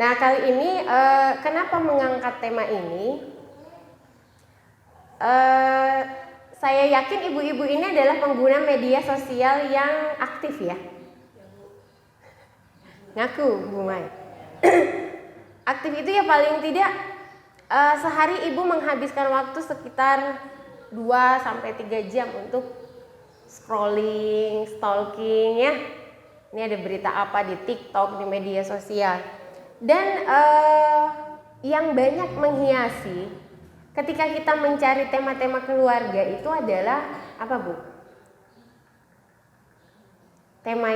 Nah, kali ini kenapa mengangkat tema ini? Saya yakin ibu-ibu ini adalah pengguna media sosial yang aktif ya. Ngaku Bu Mai. Aktif itu ya paling tidak sehari ibu menghabiskan waktu sekitar 2-3 jam untuk scrolling, stalking ya. Ini ada berita apa di TikTok, di media sosial. Dan yang banyak menghiasi ketika kita mencari tema-tema keluarga itu adalah apa Bu? Tema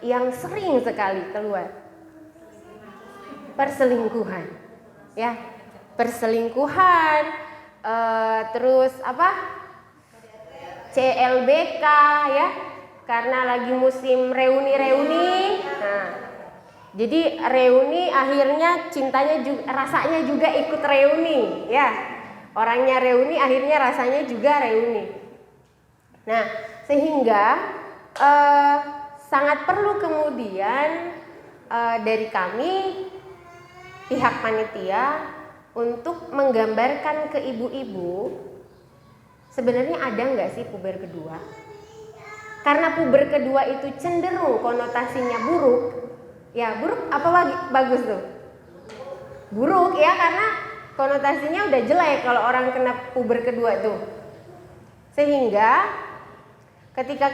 yang sering sekali keluar. Perselingkuhan. Ya. Perselingkuhan, terus apa? CLBK ya. Karena lagi musim reuni-reuni. Nah, jadi reuni akhirnya cintanya juga, rasanya juga ikut reuni ya. Orangnya reuni akhirnya rasanya juga reuni. Nah, sehingga sangat perlu kemudian dari kami pihak panitia untuk menggambarkan ke ibu-ibu sebenarnya ada nggak sih puber kedua? Karena puber kedua itu cenderung konotasinya buruk. Ya, buruk apa bagus tuh? Buruk ya, karena konotasinya udah jelek kalau orang kena puber kedua tuh. Sehingga ketika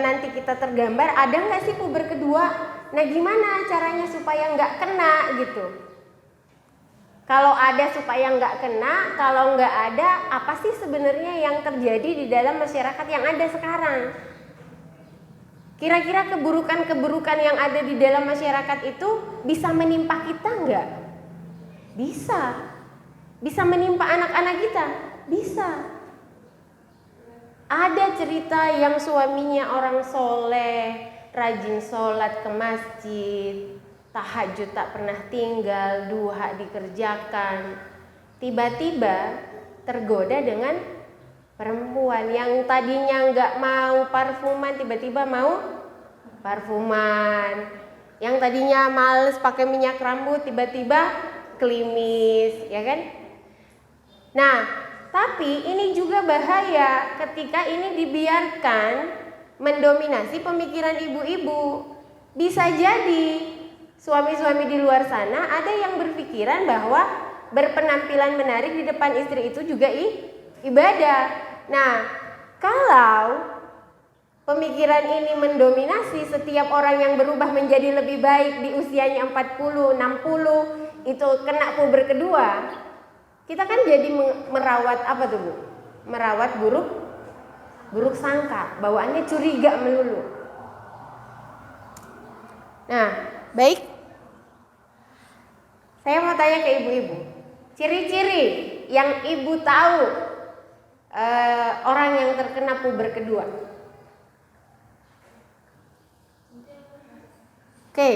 nanti kita tergambar ada nggak sih puber kedua? Nah, gimana caranya supaya nggak kena gitu? Kalau ada supaya nggak kena, kalau nggak ada apa sih sebenarnya yang terjadi di dalam masyarakat yang ada sekarang? Kira-kira keburukan-keburukan yang ada di dalam masyarakat itu bisa menimpa kita nggak? Bisa. Bisa menimpa anak-anak kita? Bisa. Ada cerita yang suaminya orang soleh, rajin sholat ke masjid, tahajud tak pernah tinggal, duha dikerjakan. Tiba-tiba tergoda dengan perempuan yang tadinya nggak mau parfuman, tiba-tiba mau parfuman. Yang tadinya males pakai minyak rambut, tiba-tiba klimis, ya kan? Nah, tapi ini juga bahaya ketika ini dibiarkan mendominasi pemikiran ibu-ibu. Bisa jadi suami-suami di luar sana ada yang berpikiran bahwa berpenampilan menarik di depan istri itu juga ibadah. Nah, kalau pemikiran ini mendominasi, setiap orang yang berubah menjadi lebih baik di usianya 40, 60 itu kena puber kedua. Kita kan jadi merawat apa tuh Bu? Merawat buruk sangka, bawaannya curiga melulu. Nah, baik. Saya mau tanya ke ibu-ibu, ciri-ciri yang ibu tahu orang yang terkena puber kedua. Oke.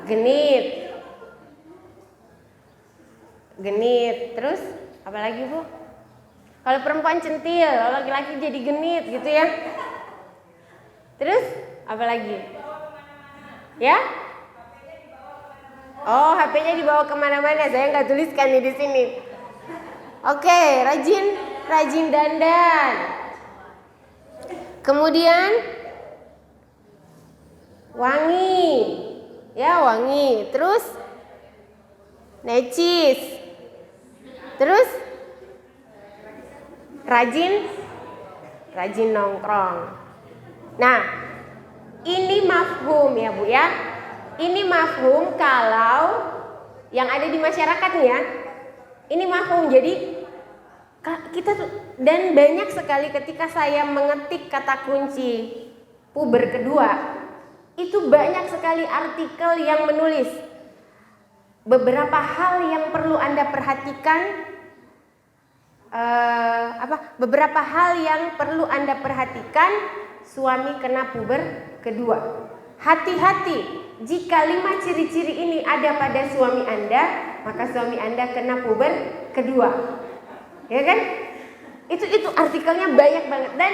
Genit. Terus apa lagi Bu? Kalau perempuan centil, kalau laki-laki jadi genit gitu ya. Terus apa lagi? Ya? Oh, HP-nya dibawa kemana-mana. Saya nggak tuliskan nih di sini. Oke, rajin dandan. Kemudian wangi. Ya, wangi. Terus necis. Terus rajin nongkrong. Nah, ini mafhum ya Bu ya. Ini mafhum kalau yang ada di masyarakat nih ya. Ini mafhum. Jadi kita dan banyak sekali ketika saya mengetik kata kunci puber kedua, itu banyak sekali artikel yang menulis beberapa hal yang perlu Anda perhatikan. Beberapa hal yang perlu Anda perhatikan suami kena puber kedua. Hati-hati, jika 5 ciri-ciri ini ada pada suami Anda, maka suami Anda kena puber kedua. Ya kan? Itu artikelnya banyak banget. Dan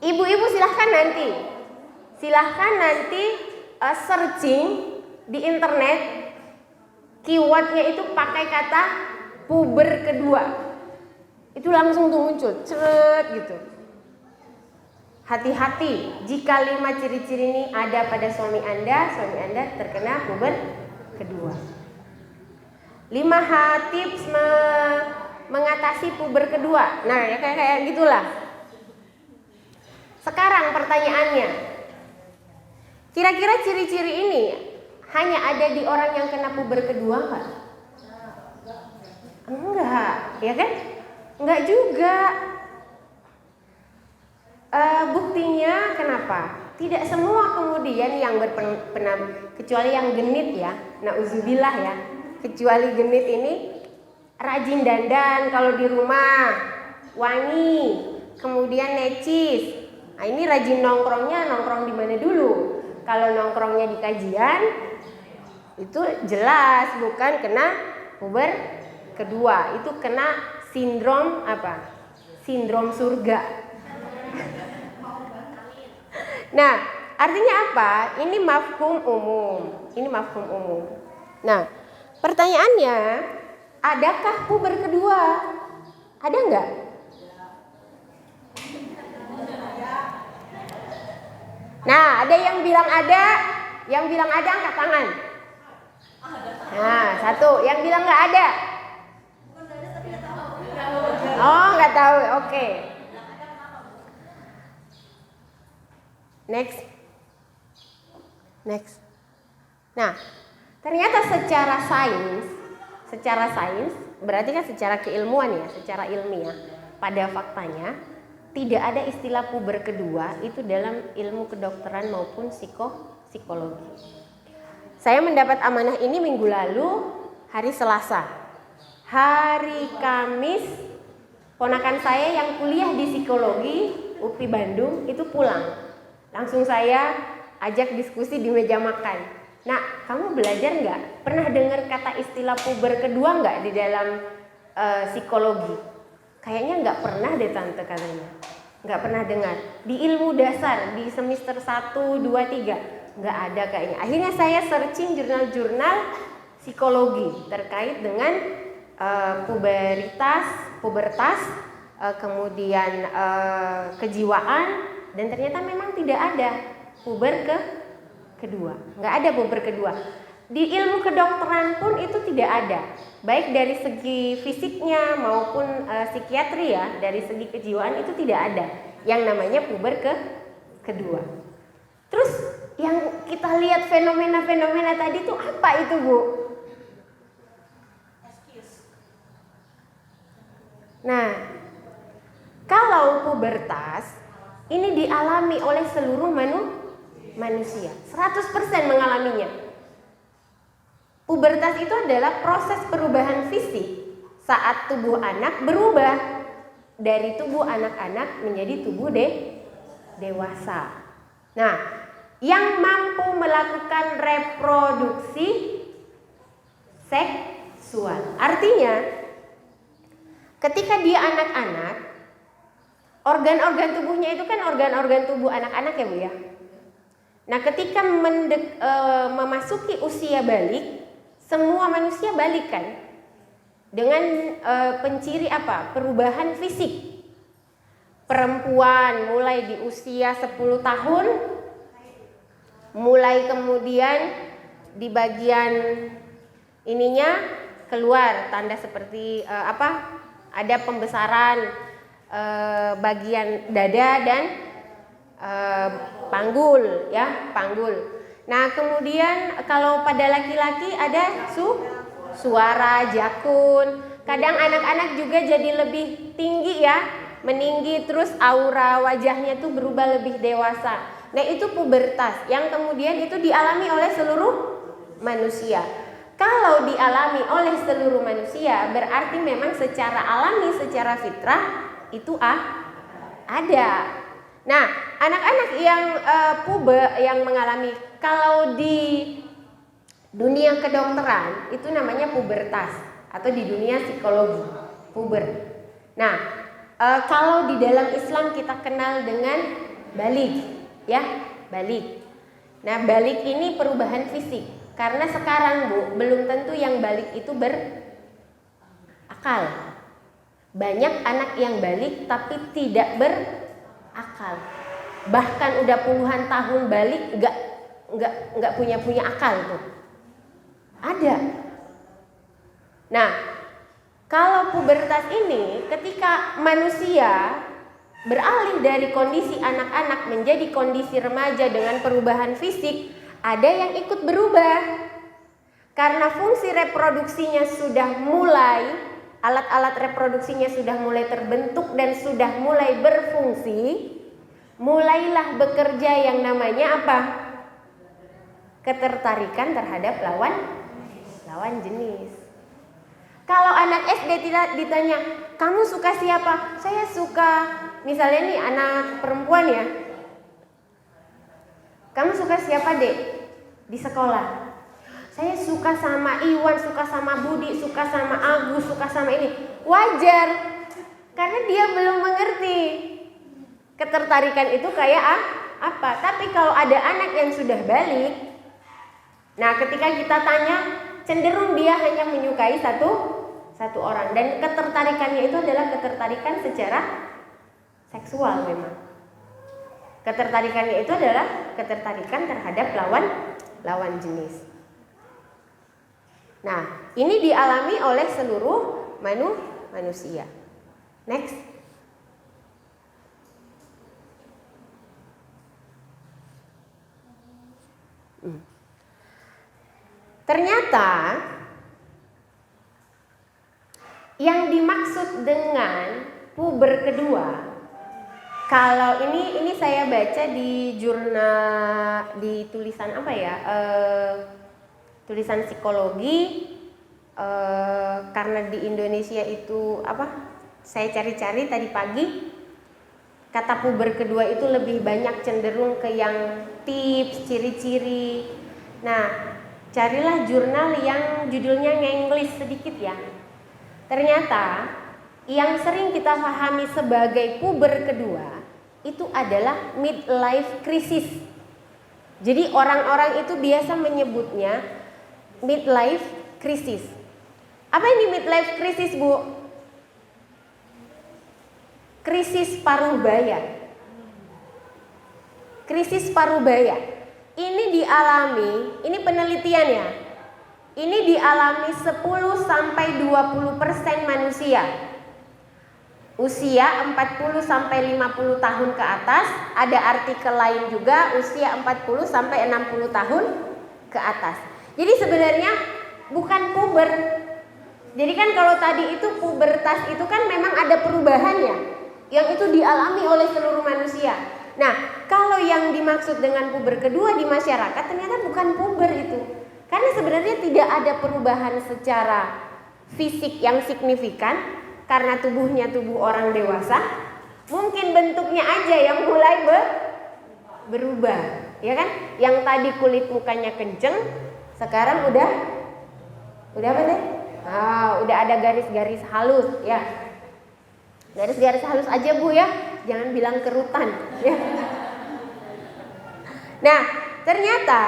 ibu-ibu silahkan nanti Silahkan nanti searching di internet, keywordnya itu pakai kata puber kedua. Itu langsung tuh muncul, ceret gitu. Hati-hati jika 5 ciri-ciri ini ada pada suami Anda terkena puber kedua. 5 tips mengatasi puber kedua. Nah, ya kayak gitulah. Sekarang pertanyaannya, kira-kira ciri-ciri ini hanya ada di orang yang kena puber kedua enggak? Enggak, ya kan? Enggak juga. Buktinya kenapa? Tidak semua kemudian yang kecuali yang genit ya, nauzubillah ya. Kecuali genit ini rajin dandan kalau di rumah, wangi, kemudian necis. Nah, ini rajin nongkrong di mana dulu? Kalau nongkrongnya di kajian, itu jelas bukan kena puber kedua, itu kena sindrom apa? Sindrom surga. Nah, artinya apa? Ini mafhum umum. Nah, pertanyaannya, adakah puber kedua? Ada enggak? Nah, ada yang bilang ada angkat tangan. Nah, 1, yang bilang enggak ada. Oh, enggak tahu. Oke. Next. Nah, ternyata secara sains, berarti kan secara keilmuan ya, secara ilmiah, pada faktanya tidak ada istilah puber kedua itu dalam ilmu kedokteran maupun psikologi. Saya mendapat amanah ini minggu lalu hari Selasa. Hari Kamis ponakan saya yang kuliah di psikologi UPI Bandung itu pulang. Langsung saya ajak diskusi di meja makan. Nah, kamu belajar nggak? Pernah dengar kata istilah puber kedua nggak di dalam psikologi? Kayaknya nggak pernah deh tante katanya. Nggak pernah dengar. Di ilmu dasar, di semester 1, 2, 3. Nggak ada kayaknya. Akhirnya saya searching jurnal-jurnal psikologi terkait dengan pubertas, kemudian kejiwaan. Dan ternyata memang tidak ada puber kedua. Nggak ada puber kedua. Di ilmu kedokteran pun itu tidak ada. Baik dari segi fisiknya maupun psikiatri ya, dari segi kejiwaan itu tidak ada yang namanya puber kedua. Terus yang kita lihat fenomena-fenomena tadi itu apa itu, Bu? Nah, kalau pubertas ini dialami oleh seluruh manusia, 100% mengalaminya. Pubertas itu adalah proses perubahan fisik saat tubuh anak berubah dari tubuh anak-anak menjadi tubuh dewasa. Nah, yang mampu melakukan reproduksi seksual. Artinya, ketika dia anak-anak, organ-organ tubuhnya itu kan organ-organ tubuh anak-anak ya Bu ya. Nah, ketika memasuki usia balik, semua manusia balik kan dengan penciri apa? Perubahan fisik. Perempuan mulai di usia 10 tahun, mulai kemudian di bagian ininya keluar tanda seperti ada pembesaran bagian dada dan panggul. Nah, kemudian kalau pada laki-laki ada suara jakun. Kadang anak-anak juga jadi lebih tinggi ya, meninggi, terus aura wajahnya tuh berubah lebih dewasa. Nah, itu pubertas yang kemudian itu dialami oleh seluruh manusia. Kalau dialami oleh seluruh manusia, berarti memang secara alami, secara fitrah itu ada. Nah, anak-anak yang yang mengalami, kalau di dunia kedokteran itu namanya pubertas, atau di dunia psikologi puber. Nah, kalau di dalam Islam kita kenal dengan balik, ya, balik. Nah, balik ini perubahan fisik. Karena sekarang Bu, belum tentu yang balik itu berakal. Banyak anak yang balik tapi tidak berakal. Bahkan udah puluhan tahun balik nggak punya akal tuh. Ada. Nah, kalau pubertas ini ketika manusia beralih dari kondisi anak-anak menjadi kondisi remaja dengan perubahan fisik, ada yang ikut berubah. Karena fungsi reproduksinya sudah mulai, alat-alat reproduksinya sudah mulai terbentuk dan sudah mulai berfungsi, mulailah bekerja yang namanya apa? Ketertarikan terhadap lawan jenis. Kalau anak SD ditanya, kamu suka siapa? Saya suka, misalnya nih anak perempuan ya. Kamu suka siapa Dek? Di sekolah. Saya suka sama Iwan, suka sama Budi, suka sama Agus, suka sama ini. Wajar, karena dia belum mengerti ketertarikan itu kayak apa. Tapi kalau ada anak yang sudah balik, nah ketika kita tanya, cenderung dia hanya menyukai satu orang. Dan ketertarikannya itu adalah ketertarikan secara seksual memang. Ketertarikannya itu adalah ketertarikan terhadap lawan jenis. Nah, ini dialami oleh seluruh manusia. Next. Ternyata yang dimaksud dengan puber kedua, kalau ini saya baca di jurnal, di tulisan apa ya, tulisan psikologi, karena di Indonesia itu apa, saya cari-cari tadi pagi, kata puber kedua itu lebih banyak cenderung ke yang tips, ciri-ciri. Nah, carilah jurnal yang judulnya nge-English sedikit ya. Ternyata yang sering kita pahami sebagai puber kedua itu adalah midlife crisis. Jadi orang-orang itu biasa menyebutnya midlife crisis. Apa ini midlife crisis, Bu? Krisis paruh baya. Krisis paruh baya. Ini dialami, ini penelitian ya. Ini dialami 10-20% manusia. Usia 40-50 tahun ke atas, ada artikel lain juga usia 40-60 tahun ke atas. Jadi sebenarnya bukan puber. Jadi kan kalau tadi itu pubertas itu kan memang ada perubahannya, yang itu dialami oleh seluruh manusia. Nah, kalau yang dimaksud dengan puber kedua di masyarakat ternyata bukan puber itu. Karena sebenarnya tidak ada perubahan secara fisik yang signifikan karena tubuhnya tubuh orang dewasa. Mungkin bentuknya aja yang mulai berubah, ya kan? Yang tadi kulit mukanya kenceng, sekarang udah apa deh? Udah ada garis-garis halus, ya. Garis-garis halus aja Bu ya, jangan bilang kerutan, ya. Nah, ternyata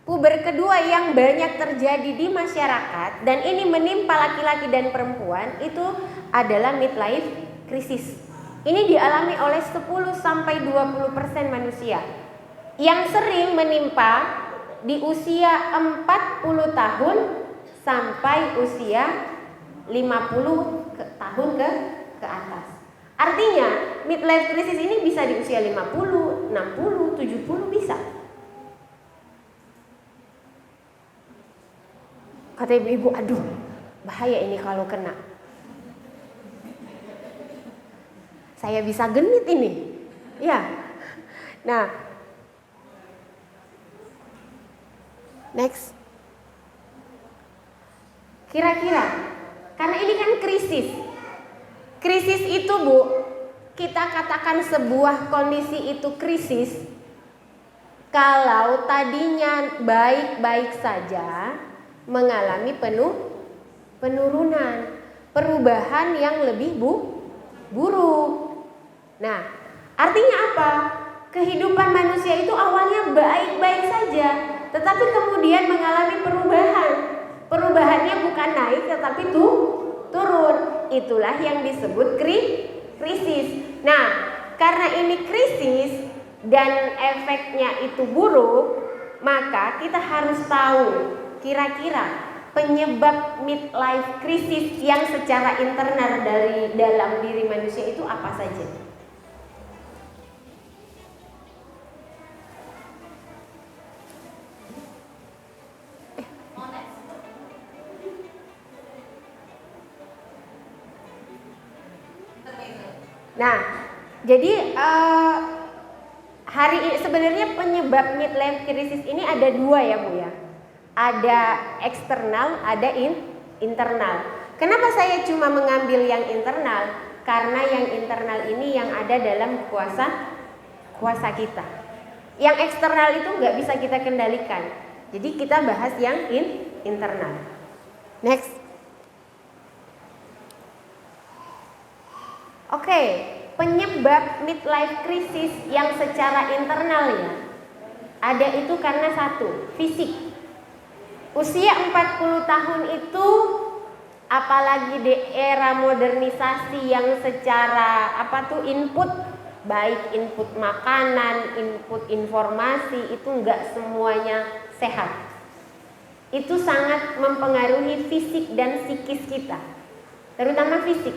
puber kedua yang banyak terjadi di masyarakat dan ini menimpa laki-laki dan perempuan itu adalah midlife crisis. Ini dialami oleh 10-20% manusia. Yang sering menimpa di usia 40 tahun sampai usia 50 tahun ke atas. Artinya midlife crisis ini bisa di usia 50, 60, 70 bisa. Kata ibu-ibu, aduh bahaya ini kalau kena. Saya bisa genit ini. Ya. Nah. Next. Kira-kira, karena ini kan krisis. Krisis itu Bu, kita katakan sebuah kondisi itu krisis kalau tadinya baik-baik saja mengalami penurunan, perubahan yang lebih buruk. Nah, artinya apa? kehidupan manusia itu awalnya baik-baik saja, tetapi kemudian mengalami perubahan. Perubahannya bukan naik tetapi turun. Itulah yang disebut krisis. Nah, karena ini krisis dan efeknya itu buruk, maka kita harus tahu kira-kira penyebab midlife crisis yang secara internal dari dalam diri manusia itu apa saja. Nah, jadi hari ini sebenarnya penyebab midlife crisis ini ada dua ya Bu ya. Ada eksternal, ada internal. Kenapa saya cuma mengambil yang internal? Karena yang internal ini yang ada dalam kuasa kita. Yang eksternal itu nggak bisa kita kendalikan. Jadi kita bahas yang internal. Next. Oke, penyebab midlife crisis yang secara internal ya, ada itu karena satu, fisik. Usia 40 tahun itu, apalagi di era modernisasi yang secara input, baik input makanan, input informasi, itu enggak semuanya sehat. Itu sangat mempengaruhi fisik dan psikis kita, terutama fisik.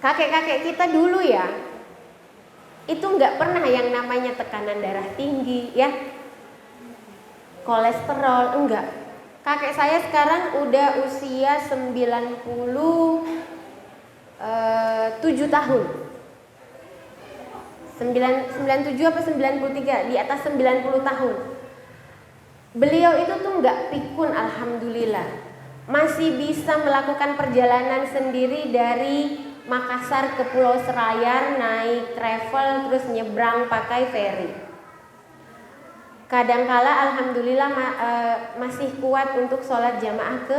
Kakek-kakek kita dulu ya, itu enggak pernah yang namanya tekanan darah tinggi ya, kolesterol, enggak. Kakek saya sekarang udah usia 97 tahun. 97 apa 93, di atas 90 tahun. Beliau itu tuh enggak pikun, alhamdulillah. Masih bisa melakukan perjalanan sendiri dari Makassar ke Pulau Serayar, naik travel terus nyebrang pakai ferry. Kadangkala alhamdulillah masih kuat untuk sholat jamaah ke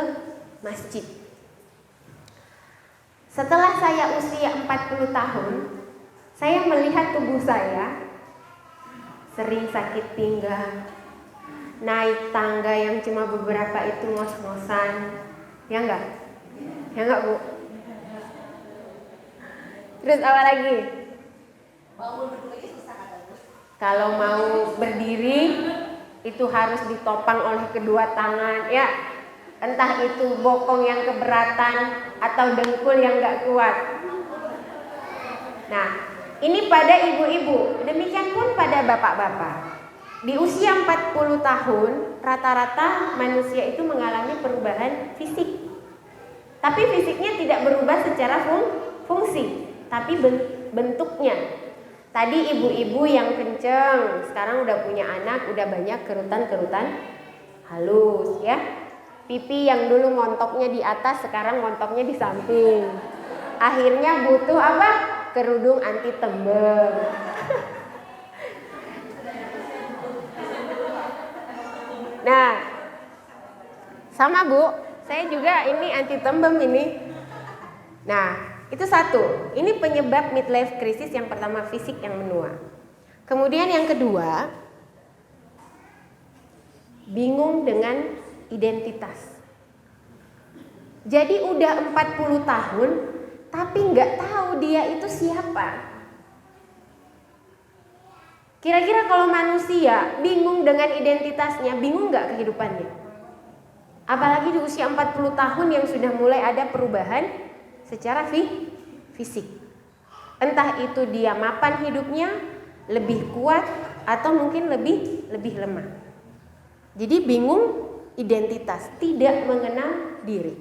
masjid. Setelah saya usia 40 tahun, saya melihat tubuh saya sering sakit pinggang, naik tangga yang cuma beberapa itu ngos-ngosan. Ya enggak? Ya enggak Bu? Terus apa lagi? Kalau mau berdiri itu harus ditopang oleh kedua tangan ya. Entah itu bokong yang keberatan atau dengkul yang gak kuat. Nah, ini pada ibu-ibu, demikian pun pada bapak-bapak. Di usia 40 tahun rata-rata manusia itu mengalami perubahan fisik. Tapi fisiknya tidak berubah secara fungsi, tapi bentuknya. Tadi ibu-ibu yang kenceng, sekarang udah punya anak, udah banyak kerutan-kerutan halus ya. Pipi yang dulu ngontoknya di atas, sekarang ngontoknya di samping. Akhirnya butuh apa? Kerudung anti tembem. Nah, sama Bu, saya juga ini anti tembem ini. Nah, itu satu. Ini penyebab midlife crisis yang pertama, fisik yang menua. Kemudian yang kedua, bingung dengan identitas. Jadi udah 40 tahun tapi nggak tahu dia itu siapa. Kira-kira kalau manusia bingung dengan identitasnya, bingung nggak kehidupannya? Apalagi di usia 40 tahun yang sudah mulai ada perubahan secara fisik. Entah itu dia mapan hidupnya, lebih kuat atau mungkin lebih lemah. Jadi bingung identitas, tidak mengenal diri.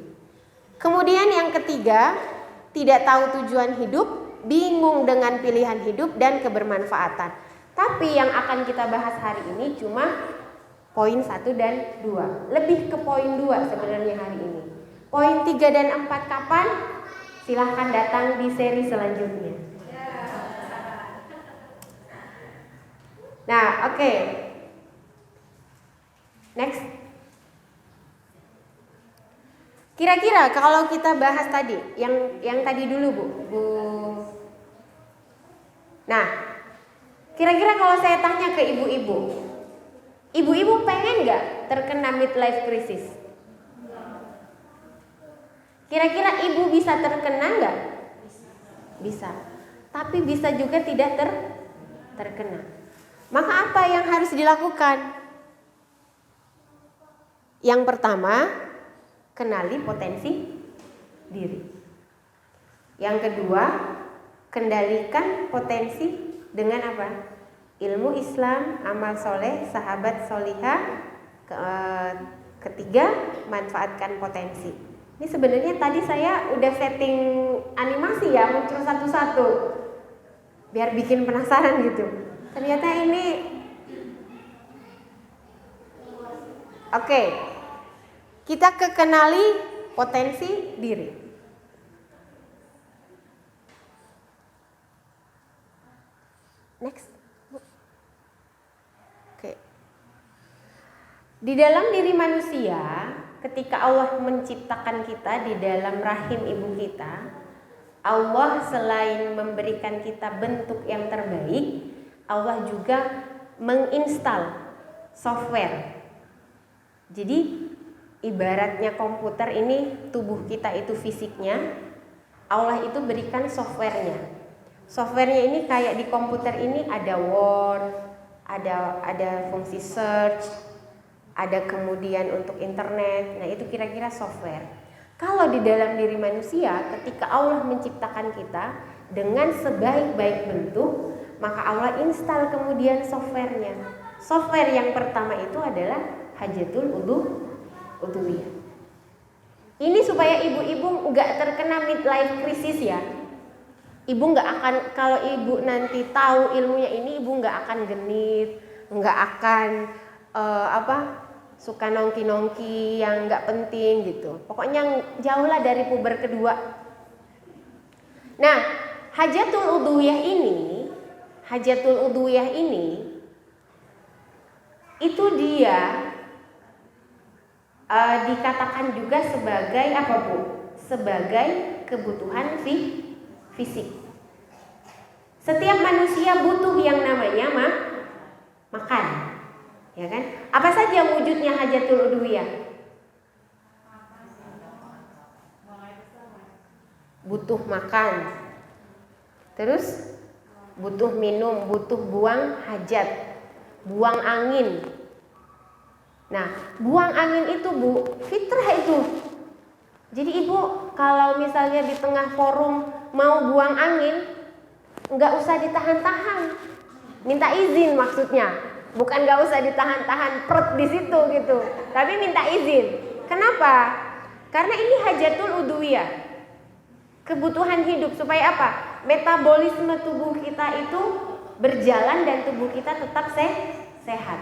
Kemudian yang ketiga, tidak tahu tujuan hidup, bingung dengan pilihan hidup dan kebermanfaatan. Tapi yang akan kita bahas hari ini cuma poin 1 dan 2. Lebih ke poin 2 sebenarnya hari ini. Poin 3 dan 4 kapan? Silahkan datang di seri selanjutnya. Nah, oke. Next. Kira-kira kalau kita bahas tadi, yang tadi dulu Bu. Nah, Kira-kira kalau saya tanya ke ibu-ibu, ibu-ibu pengen nggak terkena midlife crisis? Kira-kira ibu bisa terkena nggak? Bisa. Tapi bisa juga tidak terkena. Maka apa yang harus dilakukan? Yang pertama, kenali potensi diri. Yang kedua, kendalikan potensi dengan apa? Ilmu Islam, amal soleh, sahabat solihah. Ketiga, manfaatkan potensi. Ini sebenarnya tadi saya udah setting animasi ya, muncul satu-satu biar bikin penasaran gitu. Ternyata ini oke. Kita kenali potensi diri. Next. Oke. Di dalam diri manusia, ketika Allah menciptakan kita di dalam rahim ibu kita, Allah selain memberikan kita bentuk yang terbaik, Allah juga menginstal software. Jadi ibaratnya komputer ini, tubuh kita itu fisiknya, Allah itu berikan softwarenya. Softwarenya ini kayak di komputer ini ada Word, ada fungsi search, ada kemudian untuk internet. Nah itu kira-kira software. Kalau di dalam diri manusia, ketika Allah menciptakan kita dengan sebaik-baik bentuk, maka Allah install kemudian softwarenya. Software yang pertama itu adalah hajatul udhuwiyah. Ini supaya ibu-ibu nggak terkena midlife crisis ya. Ibu nggak akan, kalau ibu nanti tahu ilmunya ini, ibu nggak akan genit, nggak akan suka nongki-nongki yang nggak penting gitu. Pokoknya jauhlah dari puber kedua. Nah, hajatul udhuwiyah ini itu dia dikatakan juga sebagai apa Bu? Sebagai kebutuhan fisik. Setiap manusia butuh yang namanya makan, ya kan? Apa saja wujudnya hajatul udhuwiyah? Butuh makan, terus butuh minum, butuh buang hajat, buang angin. Nah, buang angin itu Bu, fitrah itu. Jadi ibu kalau misalnya di tengah forum mau buang angin, nggak usah ditahan-tahan, minta izin maksudnya, bukan nggak usah ditahan-tahan perut di situ gitu, tapi minta izin. Kenapa? Karena ini hajatul udhuwiyah, kebutuhan hidup supaya apa? Metabolisme tubuh kita itu berjalan dan tubuh kita tetap sehat.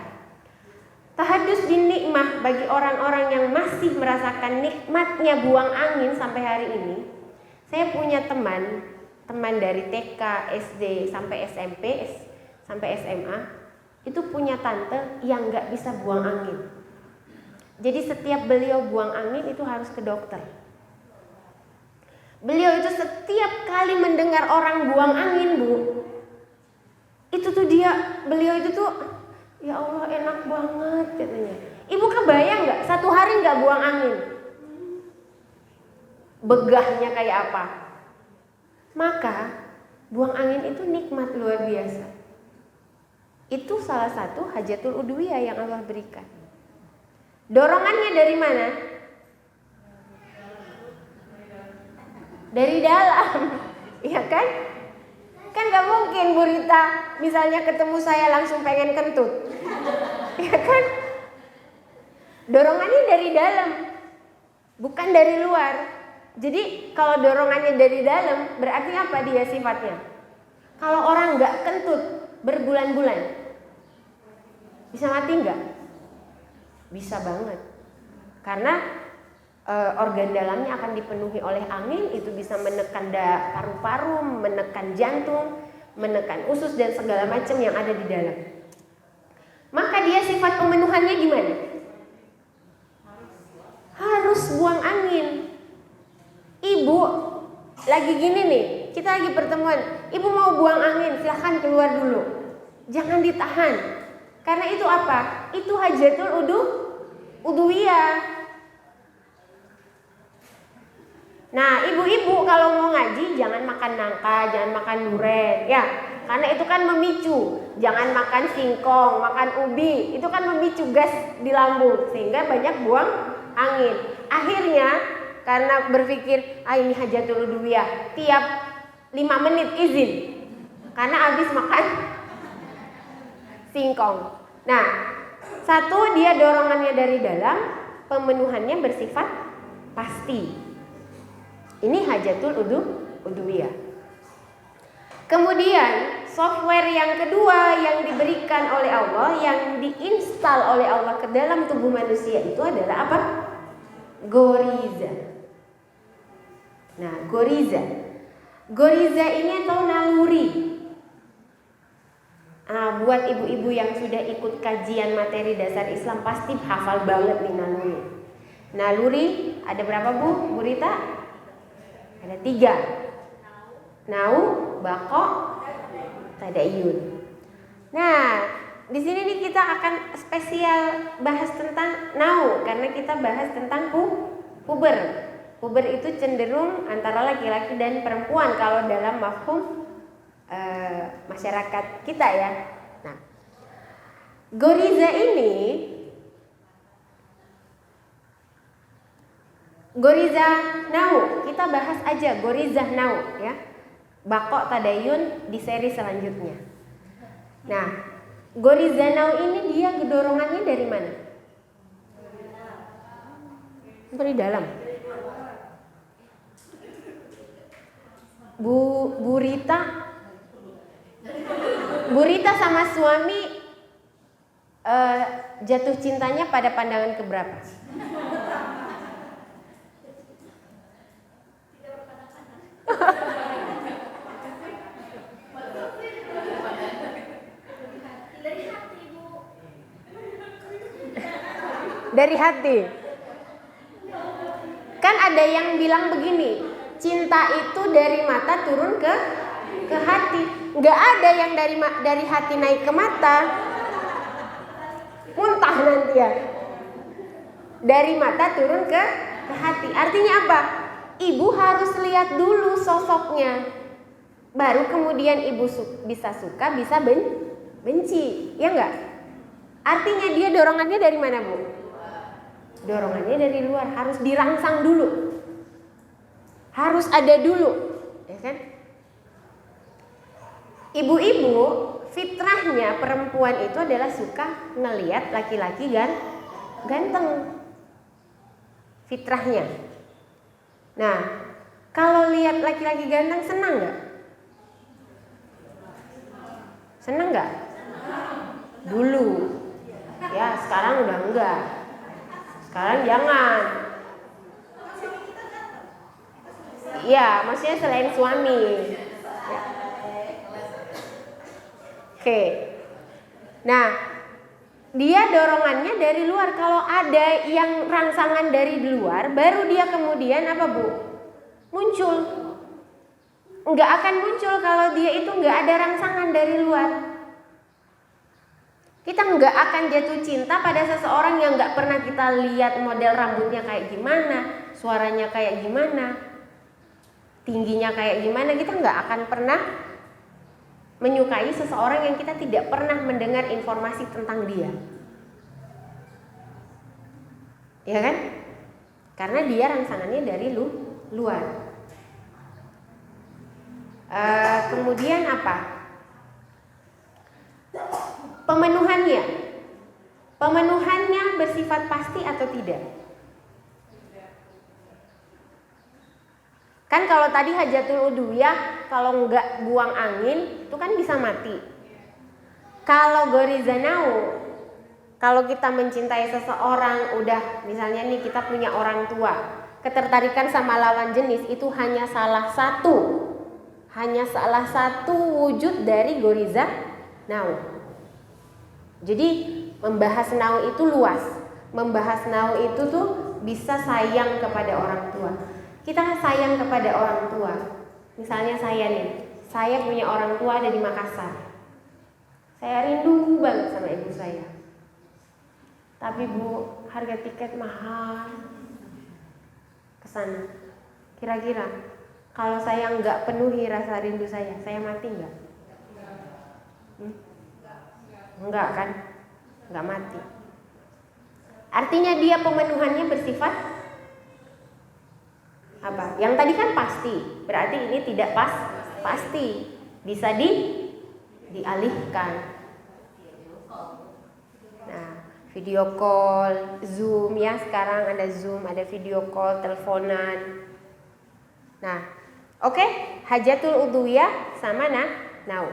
Tahadus bin nikmah bagi orang-orang yang masih merasakan nikmatnya buang angin sampai hari ini. Saya punya teman dari TK, SD sampai SMP, sampai SMA, itu punya tante yang nggak bisa buang angin. Jadi setiap beliau buang angin itu harus ke dokter. Beliau itu setiap kali mendengar orang buang angin Bu, beliau itu tuh ya Allah enak banget katanya. Ibu kebayang nggak satu hari nggak buang angin? Begahnya kayak apa? Maka buang angin itu nikmat luar biasa. Itu salah satu hajatul udhuwiyah yang Allah berikan. Dorongannya dari mana? Dari dalam, iya kan? Kan gak mungkin Bu Rita misalnya ketemu saya langsung pengen kentut, iya kan? Dorongannya dari dalam, bukan dari luar. Jadi kalau dorongannya dari dalam, berarti apa dia sifatnya? Kalau orang gak kentut berbulan-bulan, bisa mati nggak? Bisa banget. Karena organ dalamnya akan dipenuhi oleh angin, itu bisa menekan paru-paru, menekan jantung, menekan usus dan segala macam yang ada di dalam. Maka dia sifat pemenuhannya gimana? Harus buang angin. Ibu lagi gini nih, kita lagi pertemuan, ibu mau buang angin, silahkan keluar dulu. Jangan ditahan. Karena itu apa? Itu hajatul udhuwiyah. Nah, ibu-ibu kalau mau ngaji jangan makan nangka, jangan makan durian, ya. Karena itu kan memicu. Jangan makan singkong, makan ubi, itu kan memicu gas di lambung sehingga banyak buang angin. Akhirnya karena berpikir, ini hajatul udhuwiyah, tiap 5 menit izin. Karena habis makan singkong. Nah, satu, dia dorongannya dari dalam, pemenuhannya bersifat pasti. Ini hajatul udhuwiyah. Kemudian software yang kedua yang diberikan oleh Allah, yang diinstal oleh Allah ke dalam tubuh manusia itu adalah apa? Goriza. Nah, goriza ini atau naluri. Buat ibu-ibu yang sudah ikut kajian materi dasar Islam pasti hafal banget nih naluri. Naluri ada berapa, Bu Rita? Ada 3. Nau, bako, tadayun. Nah, di sini nih kita akan spesial bahas tentang nau karena kita bahas tentang puber. Puber itu cenderung antara laki-laki dan perempuan kalau dalam mafhum masyarakat kita ya. Nah, goriza ini, goriza nau, kita bahas aja goriza nau ya. Bako tadayun di seri selanjutnya. Nah, goriza nau ini dia dorongannya dari mana? Dari dalam. Bu Rita sama suami jatuh cintanya pada pandangan keberapa? Dari hati. Kan ada yang bilang begini, cinta itu dari mata turun ke hati. Nggak ada yang dari hati naik ke mata. Muntah nanti ya. Dari mata turun ke hati. Artinya apa? Ibu harus lihat dulu sosoknya. Baru kemudian ibu bisa suka, bisa benci. Ya enggak? Artinya dia dorongannya dari mana, Bu? Dorongannya dari luar, harus dirangsang dulu. Harus ada dulu, ya kan? Ibu-ibu fitrahnya perempuan itu adalah suka ngelihat laki-laki ganteng. Fitrahnya. Nah, kalau lihat laki-laki ganteng senang nggak? Senang nggak? Dulu. Ya, sekarang udah enggak. Sekarang jangan. Iya, maksudnya selain suami. Ya. Oke. Nah, dia dorongannya dari luar. Kalau ada yang rangsangan dari luar, baru dia kemudian apa, Bu? Muncul. Enggak akan muncul kalau dia itu enggak ada rangsangan dari luar. Kita nggak akan jatuh cinta pada seseorang yang nggak pernah kita lihat model rambutnya kayak gimana, suaranya kayak gimana, tingginya kayak gimana. Kita nggak akan pernah menyukai seseorang yang kita tidak pernah mendengar informasi tentang dia, ya kan? Karena dia rangsangannya dari luar. Kemudian apa? Pemenuhannya bersifat pasti atau tidak? Kan kalau tadi hajatul udhuwiyah, kalau nggak buang angin itu kan bisa mati. Kalau goriza nau, kalau kita mencintai seseorang, udah misalnya nih kita punya orang tua, ketertarikan sama lawan jenis itu hanya salah satu wujud dari goriza nau. Jadi membahas nau itu luas. Membahas nau itu tuh bisa sayang kepada orang tua. Kita sayang kepada orang tua. Misalnya saya nih, saya punya orang tua ada di Makassar. Saya rindu banget sama ibu saya. Tapi Bu, harga tiket mahal ke sana. Kira-kira kalau saya nggak penuhi rasa rindu saya mati nggak? Enggak kan? Nggak mati. Artinya dia pemenuhannya bersifat apa? Yang tadi kan pasti, berarti ini tidak pasti. Bisa dialihkan. Nah, video call, Zoom ya, sekarang ada Zoom, ada video call, teleponan. Nah, oke, hajatul udhiyah sama nau.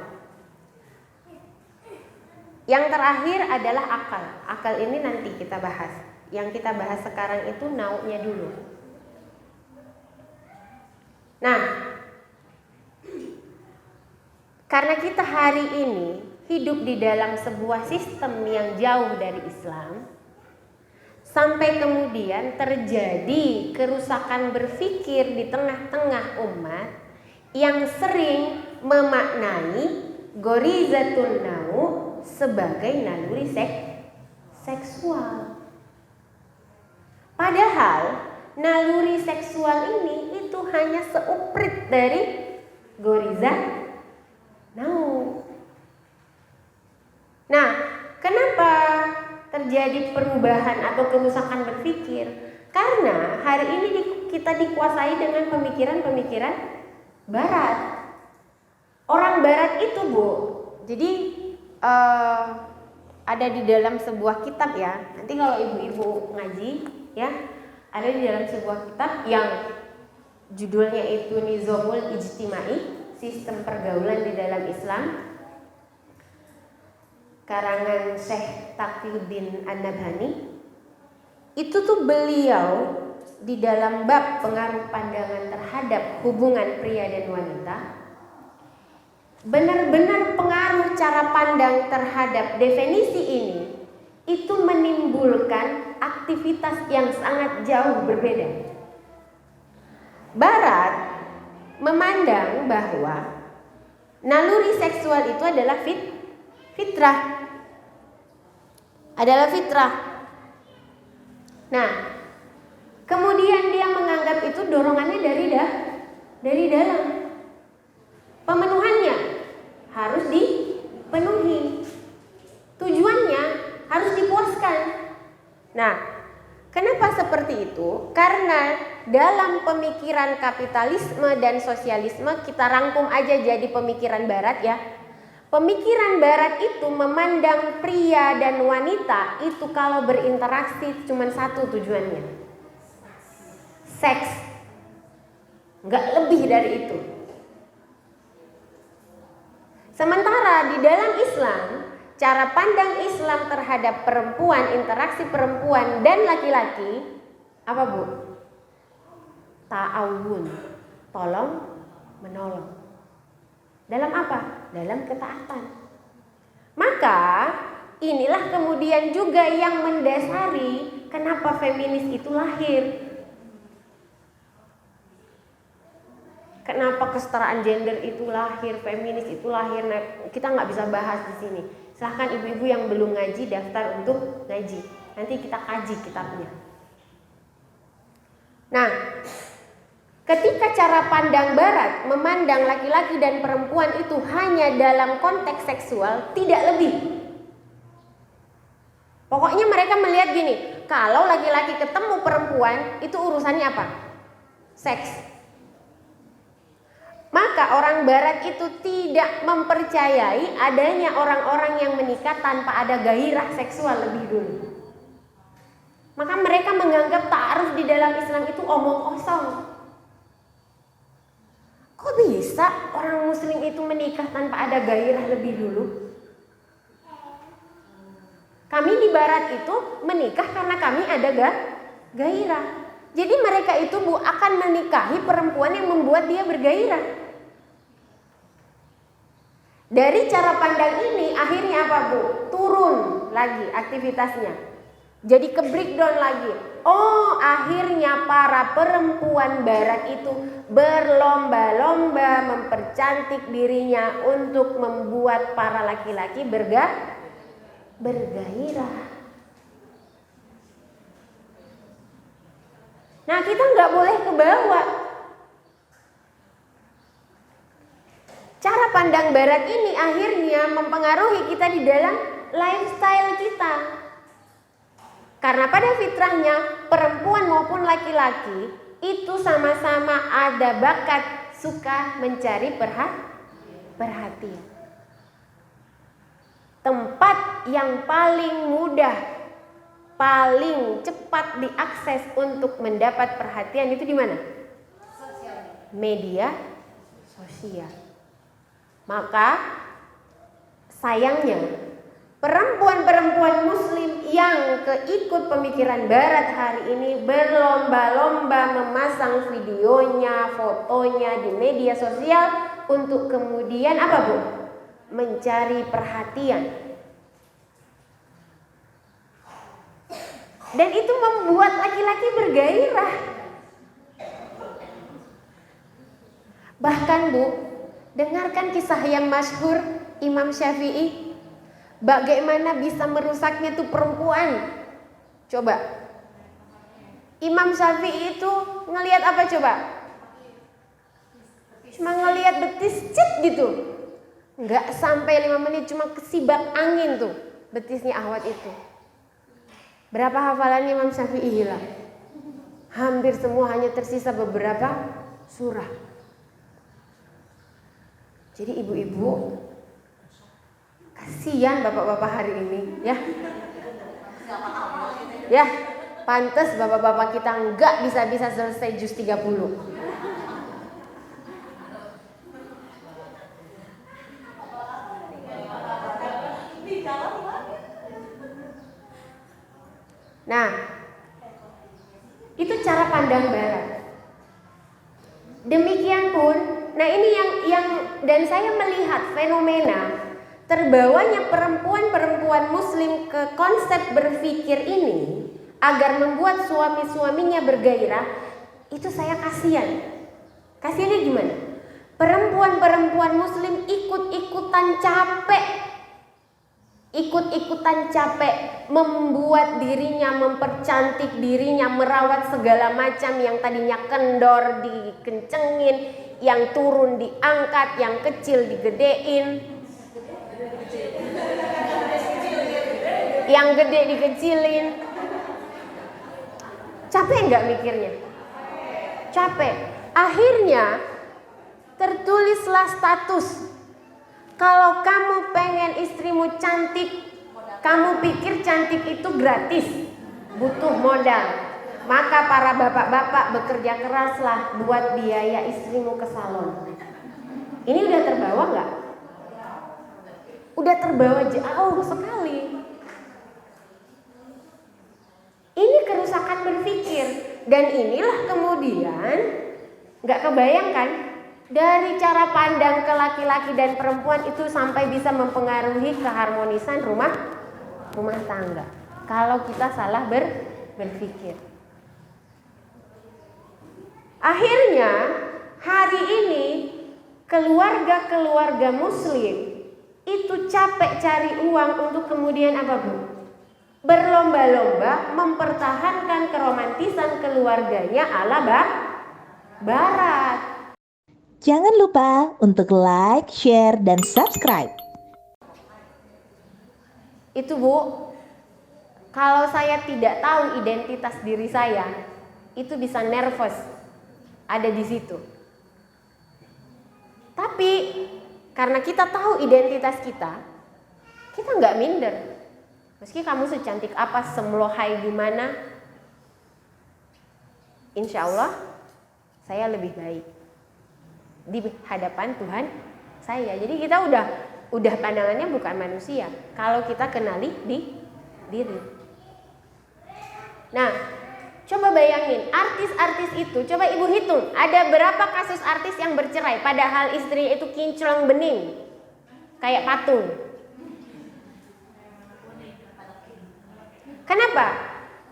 Yang terakhir adalah akal. Akal ini nanti kita bahas. Yang kita bahas sekarang itu naunya dulu. Nah, karena kita hari ini hidup di dalam sebuah sistem yang jauh dari Islam, sampai kemudian terjadi kerusakan berpikir di tengah-tengah umat yang sering memaknai gorizatun nau sebagai naluri seksual. Padahal naluri seksual ini itu hanya seuprit dari goriza nau. Nah, kenapa terjadi perubahan atau kerusakan berpikir? Karena hari ini kita dikuasai dengan pemikiran-pemikiran Barat. Orang Barat itu, Bu, jadi ada di dalam sebuah kitab ya. Nanti kalau ibu-ibu ngaji ya, ada di dalam sebuah kitab yang judulnya itu Nizamul Ijtimai, Sistem Pergaulan di dalam Islam, karangan Syekh Taqiyuddin An-Nabhani. Itu tuh beliau di dalam bab pengaruh pandangan terhadap hubungan pria dan wanita, benar-benar pengaruh cara pandang terhadap definisi ini itu menimbulkan aktivitas yang sangat jauh berbeda. Barat memandang bahwa naluri seksual itu adalah fitrah. Adalah fitrah. Nah, kemudian dia menganggap itu dorongannya dari dalam. Pemenuhannya harus dipenuhi. Tujuannya harus dipuaskan. Nah, kenapa seperti itu? Karena dalam pemikiran kapitalisme dan sosialisme, kita rangkum aja jadi pemikiran Barat ya. Pemikiran Barat itu memandang pria dan wanita itu kalau berinteraksi cuma satu tujuannya, seks, nggak lebih dari itu. Sementara di dalam Islam, cara pandang Islam terhadap perempuan, interaksi perempuan dan laki-laki, apa Bu? Ta'awun, tolong menolong. Dalam apa? Dalam ketaatan. Maka inilah kemudian juga yang mendasari kenapa feminis itu lahir. Kenapa kesetaraan gender itu lahir, feminis itu lahir. Nah, kita nggak bisa bahas di sini. Silahkan ibu-ibu yang belum ngaji daftar untuk ngaji. Nanti kita kaji kitabnya. Nah, ketika cara pandang Barat memandang laki-laki dan perempuan itu hanya dalam konteks seksual, tidak lebih. Pokoknya mereka melihat gini, kalau laki-laki ketemu perempuan itu urusannya apa? Seks. Maka orang Barat itu tidak mempercayai adanya orang-orang yang menikah tanpa ada gairah seksual lebih dulu. Maka mereka menganggap ta'aruf di dalam Islam itu omong kosong. Kok bisa orang muslim itu menikah tanpa ada gairah lebih dulu? Kami di Barat itu menikah karena kami ada gairah. Jadi mereka itu akan menikahi perempuan yang membuat dia bergairah. Dari cara pandang ini akhirnya apa Bu? Turun lagi aktivitasnya. Jadi ke breakdown lagi. Oh, akhirnya para perempuan barat itu berlomba-lomba mempercantik dirinya untuk membuat para laki-laki bergairah. Nah, kita nggak boleh kebawa. Cara pandang barat ini akhirnya mempengaruhi kita di dalam lifestyle kita. Karena pada fitrahnya perempuan maupun laki-laki itu sama-sama ada bakat suka mencari perhatian. Tempat yang paling mudah, paling cepat diakses untuk mendapat perhatian itu di mana? Media sosial. Maka sayangnya perempuan-perempuan muslim yang keikut pemikiran barat hari ini berlomba-lomba memasang videonya, fotonya di media sosial untuk kemudian apa, Bu? Mencari perhatian. Dan itu membuat laki-laki bergairah. Bahkan, Bu, dengarkan kisah yang masyhur Imam Syafi'i. Bagaimana bisa merusaknya tuh perempuan? Coba. Imam Syafi'i itu ngelihat apa coba? Cuma ngelihat betis cet gitu. Nggak sampai 5 menit, cuma kesibak angin tuh betisnya Ahwat itu. Berapa hafalan Imam Syafi'i hilang? Hampir semua, hanya tersisa beberapa surah. Jadi ibu-ibu, kasihan bapak-bapak hari ini ya. Ya, pantes bapak-bapak kita nggak bisa selesai juz 30. Nah, itu cara pandang barat. Demikian pun, nah ini yang dan saya melihat fenomena terbawanya perempuan-perempuan muslim ke konsep berpikir ini agar membuat suami-suaminya bergairah, itu saya kasihan. Kasihannya gimana? Perempuan-perempuan muslim ikut-ikutan capek membuat dirinya, mempercantik dirinya, merawat segala macam, yang tadinya kendor dikencengin, yang turun diangkat, yang kecil digedein, yang gede dikecilin. Capek nggak mikirnya? Capek. Akhirnya tertulislah status, kalau kamu pengen istrimu cantik, kamu pikir cantik itu gratis, butuh modal. Maka para bapak-bapak bekerja keraslah buat biaya istrimu ke salon. Ini udah terbawa nggak? Udah terbawa jauh sekali. Ini kerusakan berpikir. Dan inilah kemudian nggak kebayangkan, dari cara pandang ke laki-laki dan perempuan itu sampai bisa mempengaruhi keharmonisan rumah tangga. Kalau kita salah berpikir. Akhirnya hari ini keluarga-keluarga muslim itu capek cari uang untuk kemudian apa, Bu? Berlomba-lomba mempertahankan keromantisan keluarganya ala barat. Jangan lupa untuk like, share, dan subscribe. Itu, Bu, kalau saya tidak tahu identitas diri saya, itu bisa nervous ada di situ. Tapi karena kita tahu identitas kita nggak minder. Meski kamu secantik apa, semlohai gimana, insya Allah saya lebih baik di hadapan Tuhan saya. Jadi kita udah pandangannya bukan manusia kalau kita kenali di diri. Nah, coba bayangin artis-artis itu, coba ibu hitung ada berapa kasus artis yang bercerai padahal istrinya itu kinclong bening kayak patung. Kenapa?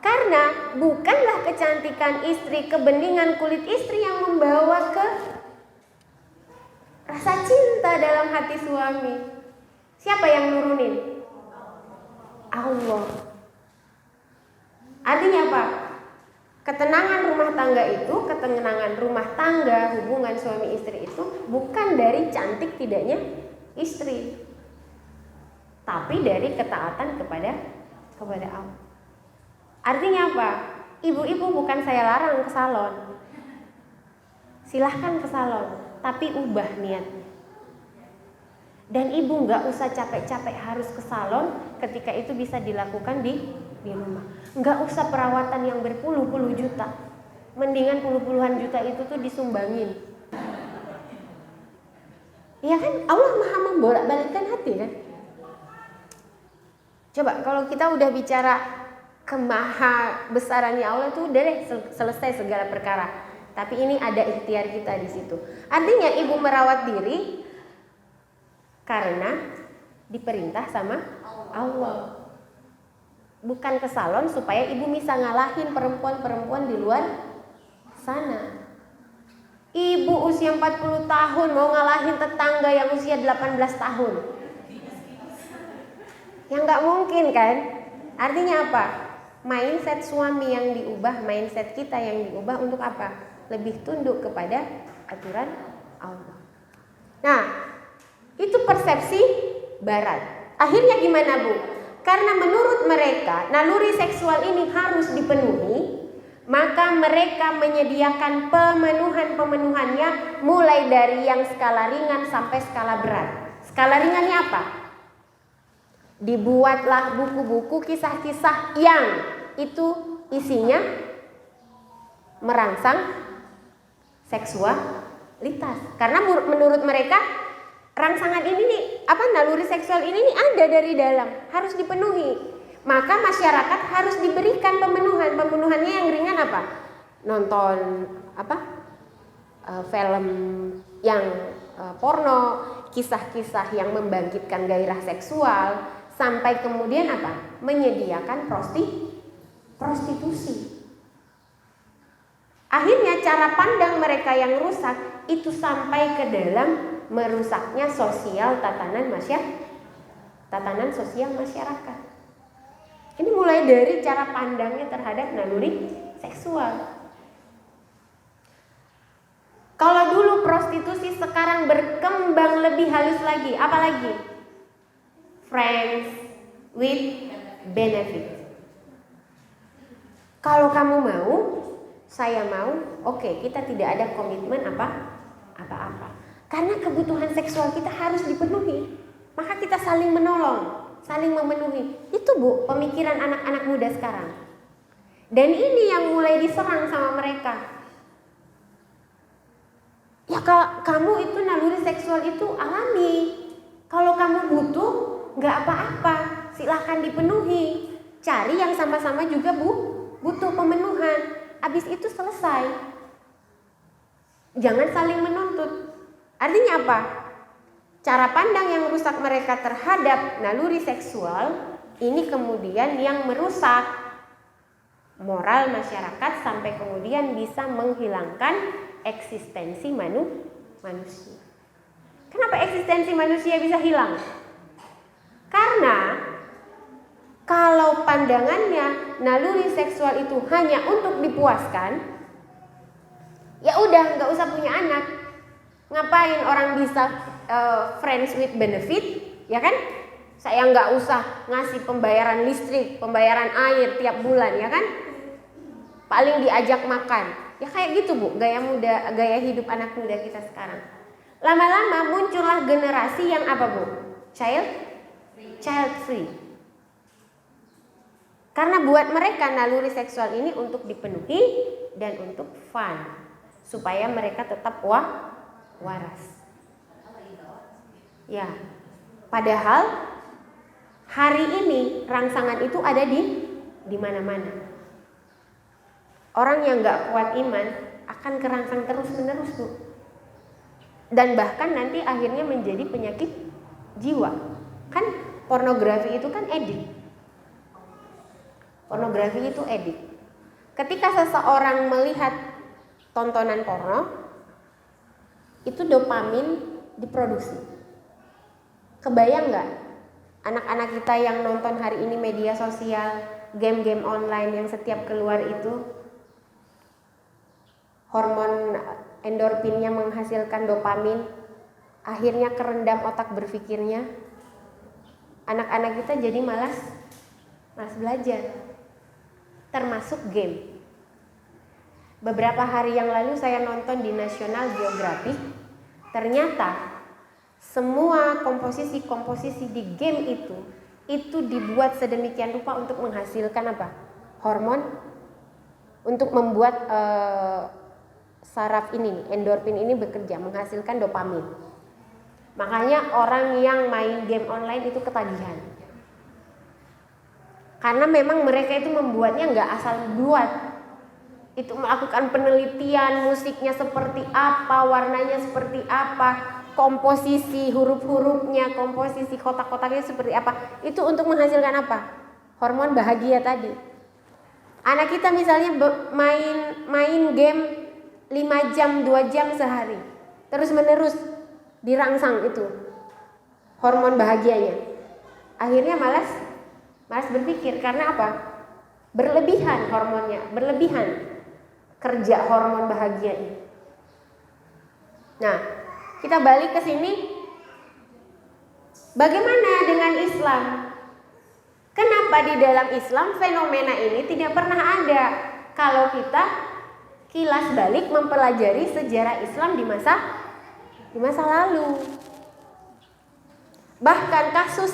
Karena bukanlah kecantikan istri, kebeningan kulit istri yang membawa ke rasa cinta dalam hati suami. Siapa yang nurunin? Allah. Artinya apa? Ketenangan rumah tangga itu, ketenangan rumah tangga, hubungan suami istri itu bukan dari cantik tidaknya istri, tapi dari ketaatan kepada Allah. Artinya apa? Ibu-ibu, bukan saya larang ke salon. Silahkan ke salon, tapi ubah niatnya. Dan ibu nggak usah capek-capek harus ke salon ketika itu bisa dilakukan di rumah. Nggak usah perawatan yang berpuluh-puluh juta. Mendingan puluh-puluhan juta itu tuh disumbangin. Ya kan, Allah maha membolak-balikkan hati kan. Coba kalau kita udah bicara kemaha besarannya Allah tuh udah deh selesai segala perkara. Tapi ini ada ikhtiar kita di situ. Artinya ibu merawat diri karena diperintah sama Allah. Bukan ke salon supaya ibu bisa ngalahin perempuan-perempuan di luar sana. Ibu usia 40 tahun mau ngalahin tetangga yang usia 18 tahun. Ya nggak mungkin kan? Artinya apa? Mindset suami yang diubah, mindset kita yang diubah untuk apa? Lebih tunduk kepada aturan Allah. Nah, itu persepsi barat. Akhirnya gimana, Bu? Karena menurut mereka naluri seksual ini harus dipenuhi, maka mereka menyediakan pemenuhannya mulai dari yang skala ringan sampai skala berat. Skala ringannya apa? Dibuatlah buku-buku kisah-kisah yang itu isinya merangsang seksualitas. Karena menurut mereka rangsangan ini nih, naluri seksual ini nih ada dari dalam, harus dipenuhi. Maka masyarakat harus diberikan pemenuhan. Pemenuhannya yang ringan apa? Nonton film yang porno, kisah-kisah yang membangkitkan gairah seksual, sampai kemudian apa? Menyediakan prostitusi. Akhirnya cara pandang mereka yang rusak itu sampai ke dalam merusaknya tatanan sosial masyarakat. Ini mulai dari cara pandangnya terhadap naluri seksual. Kalau dulu prostitusi, sekarang berkembang lebih halus lagi. Apalagi? Friends with benefit. Kalau kamu mau, saya mau, oke, kita tidak ada komitmen apa-apa. Karena kebutuhan seksual kita harus dipenuhi. Maka kita saling menolong, saling memenuhi. Itu, Bu, pemikiran anak-anak muda sekarang. Dan ini yang mulai diserang sama mereka. Ya, kamu itu naluri seksual itu alami. Kalau kamu butuh, nggak apa-apa, silahkan dipenuhi. Cari yang sama-sama juga, Bu, butuh pemenuhan. Habis itu selesai. Jangan saling menuntut. Artinya apa? Cara pandang yang rusak mereka terhadap naluri seksual ini kemudian yang merusak moral masyarakat sampai kemudian bisa menghilangkan eksistensi manusia. Kenapa eksistensi manusia bisa hilang? Karena kalau pandangannya naluri seksual itu hanya untuk dipuaskan, ya udah nggak usah punya anak. Ngapain orang bisa friends with benefit, ya kan? Saya nggak usah ngasih pembayaran listrik, pembayaran air tiap bulan, ya kan? Paling diajak makan, ya kayak gitu, Bu, gaya hidup anak muda kita sekarang. Lama-lama muncullah generasi yang apa, Bu? Child free. Karena buat mereka naluri seksual ini untuk dipenuhi dan untuk fun, supaya mereka tetap waras. Ya, padahal hari ini rangsangan itu ada di mana-mana. Orang yang nggak kuat iman akan kerangsang terus-menerus, Bu. Dan bahkan nanti akhirnya menjadi penyakit jiwa. Kan pornografi itu kan edik. Pornografi itu edik. Ketika seseorang melihat tontonan porno, itu dopamin diproduksi. Kebayang nggak anak-anak kita yang nonton hari ini media sosial, game-game online yang setiap keluar itu hormon endorfinnya menghasilkan dopamin, akhirnya kerendam otak berpikirnya. Anak-anak kita jadi malas belajar, termasuk game. Beberapa hari yang lalu saya nonton di National Geographic, ternyata semua komposisi di game itu dibuat sedemikian rupa untuk menghasilkan apa? Hormon, untuk membuat saraf ini, endorfin ini bekerja, menghasilkan dopamin. Makanya orang yang main game online itu ketagihan. Karena memang mereka itu membuatnya nggak asal buat. Itu melakukan penelitian, musiknya seperti apa, warnanya seperti apa, komposisi huruf-hurufnya, komposisi kotak-kotaknya seperti apa. Itu untuk menghasilkan apa? Hormon bahagia tadi. Anak kita misalnya main game 5 jam, 2 jam sehari, terus menerus dirangsang itu hormon bahagianya. Akhirnya malas berpikir. Karena apa? Berlebihan hormonnya, berlebihan kerja hormon bahagia ini. Nah, kita balik ke sini. Bagaimana dengan Islam? Kenapa di dalam Islam fenomena ini tidak pernah ada? Kalau kita kilas balik mempelajari sejarah Islam di masa lalu. Bahkan kasus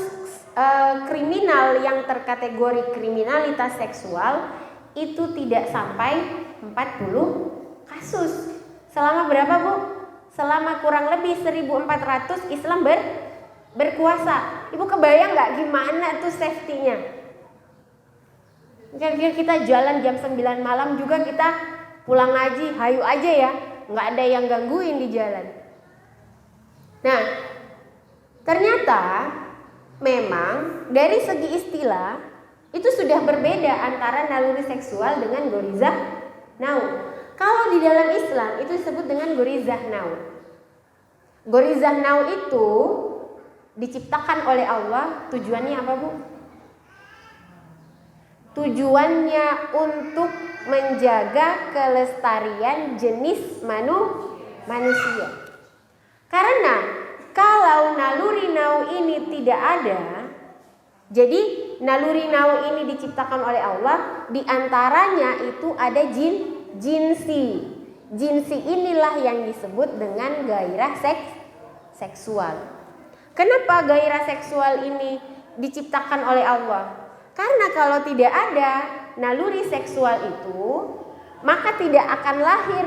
kriminal yang terkategori kriminalitas seksual itu tidak sampai 40 kasus. Selama berapa, Bu? Selama kurang lebih 1400 Islam berkuasa. Ibu kebayang nggak gimana tuh safety-nya? Kira-kira kita jalan jam 9 malam juga kita pulang ngaji, hayu aja ya, nggak ada yang gangguin di jalan. Nah, ternyata memang dari segi istilah itu sudah berbeda antara naluri seksual dengan gorizah nau. Kalau di dalam Islam itu disebut dengan gorizah nau. Gorizah nau itu diciptakan oleh Allah, tujuannya apa, Bu? Tujuannya untuk menjaga kelestarian jenis manusia. Karena kalau naluri nau ini tidak ada, jadi naluri nau ini diciptakan oleh Allah, diantaranya itu ada jinsi. Jinsi inilah yang disebut dengan gairah seksual. Kenapa gairah seksual ini diciptakan oleh Allah? Karena kalau tidak ada naluri seksual itu, maka tidak akan lahir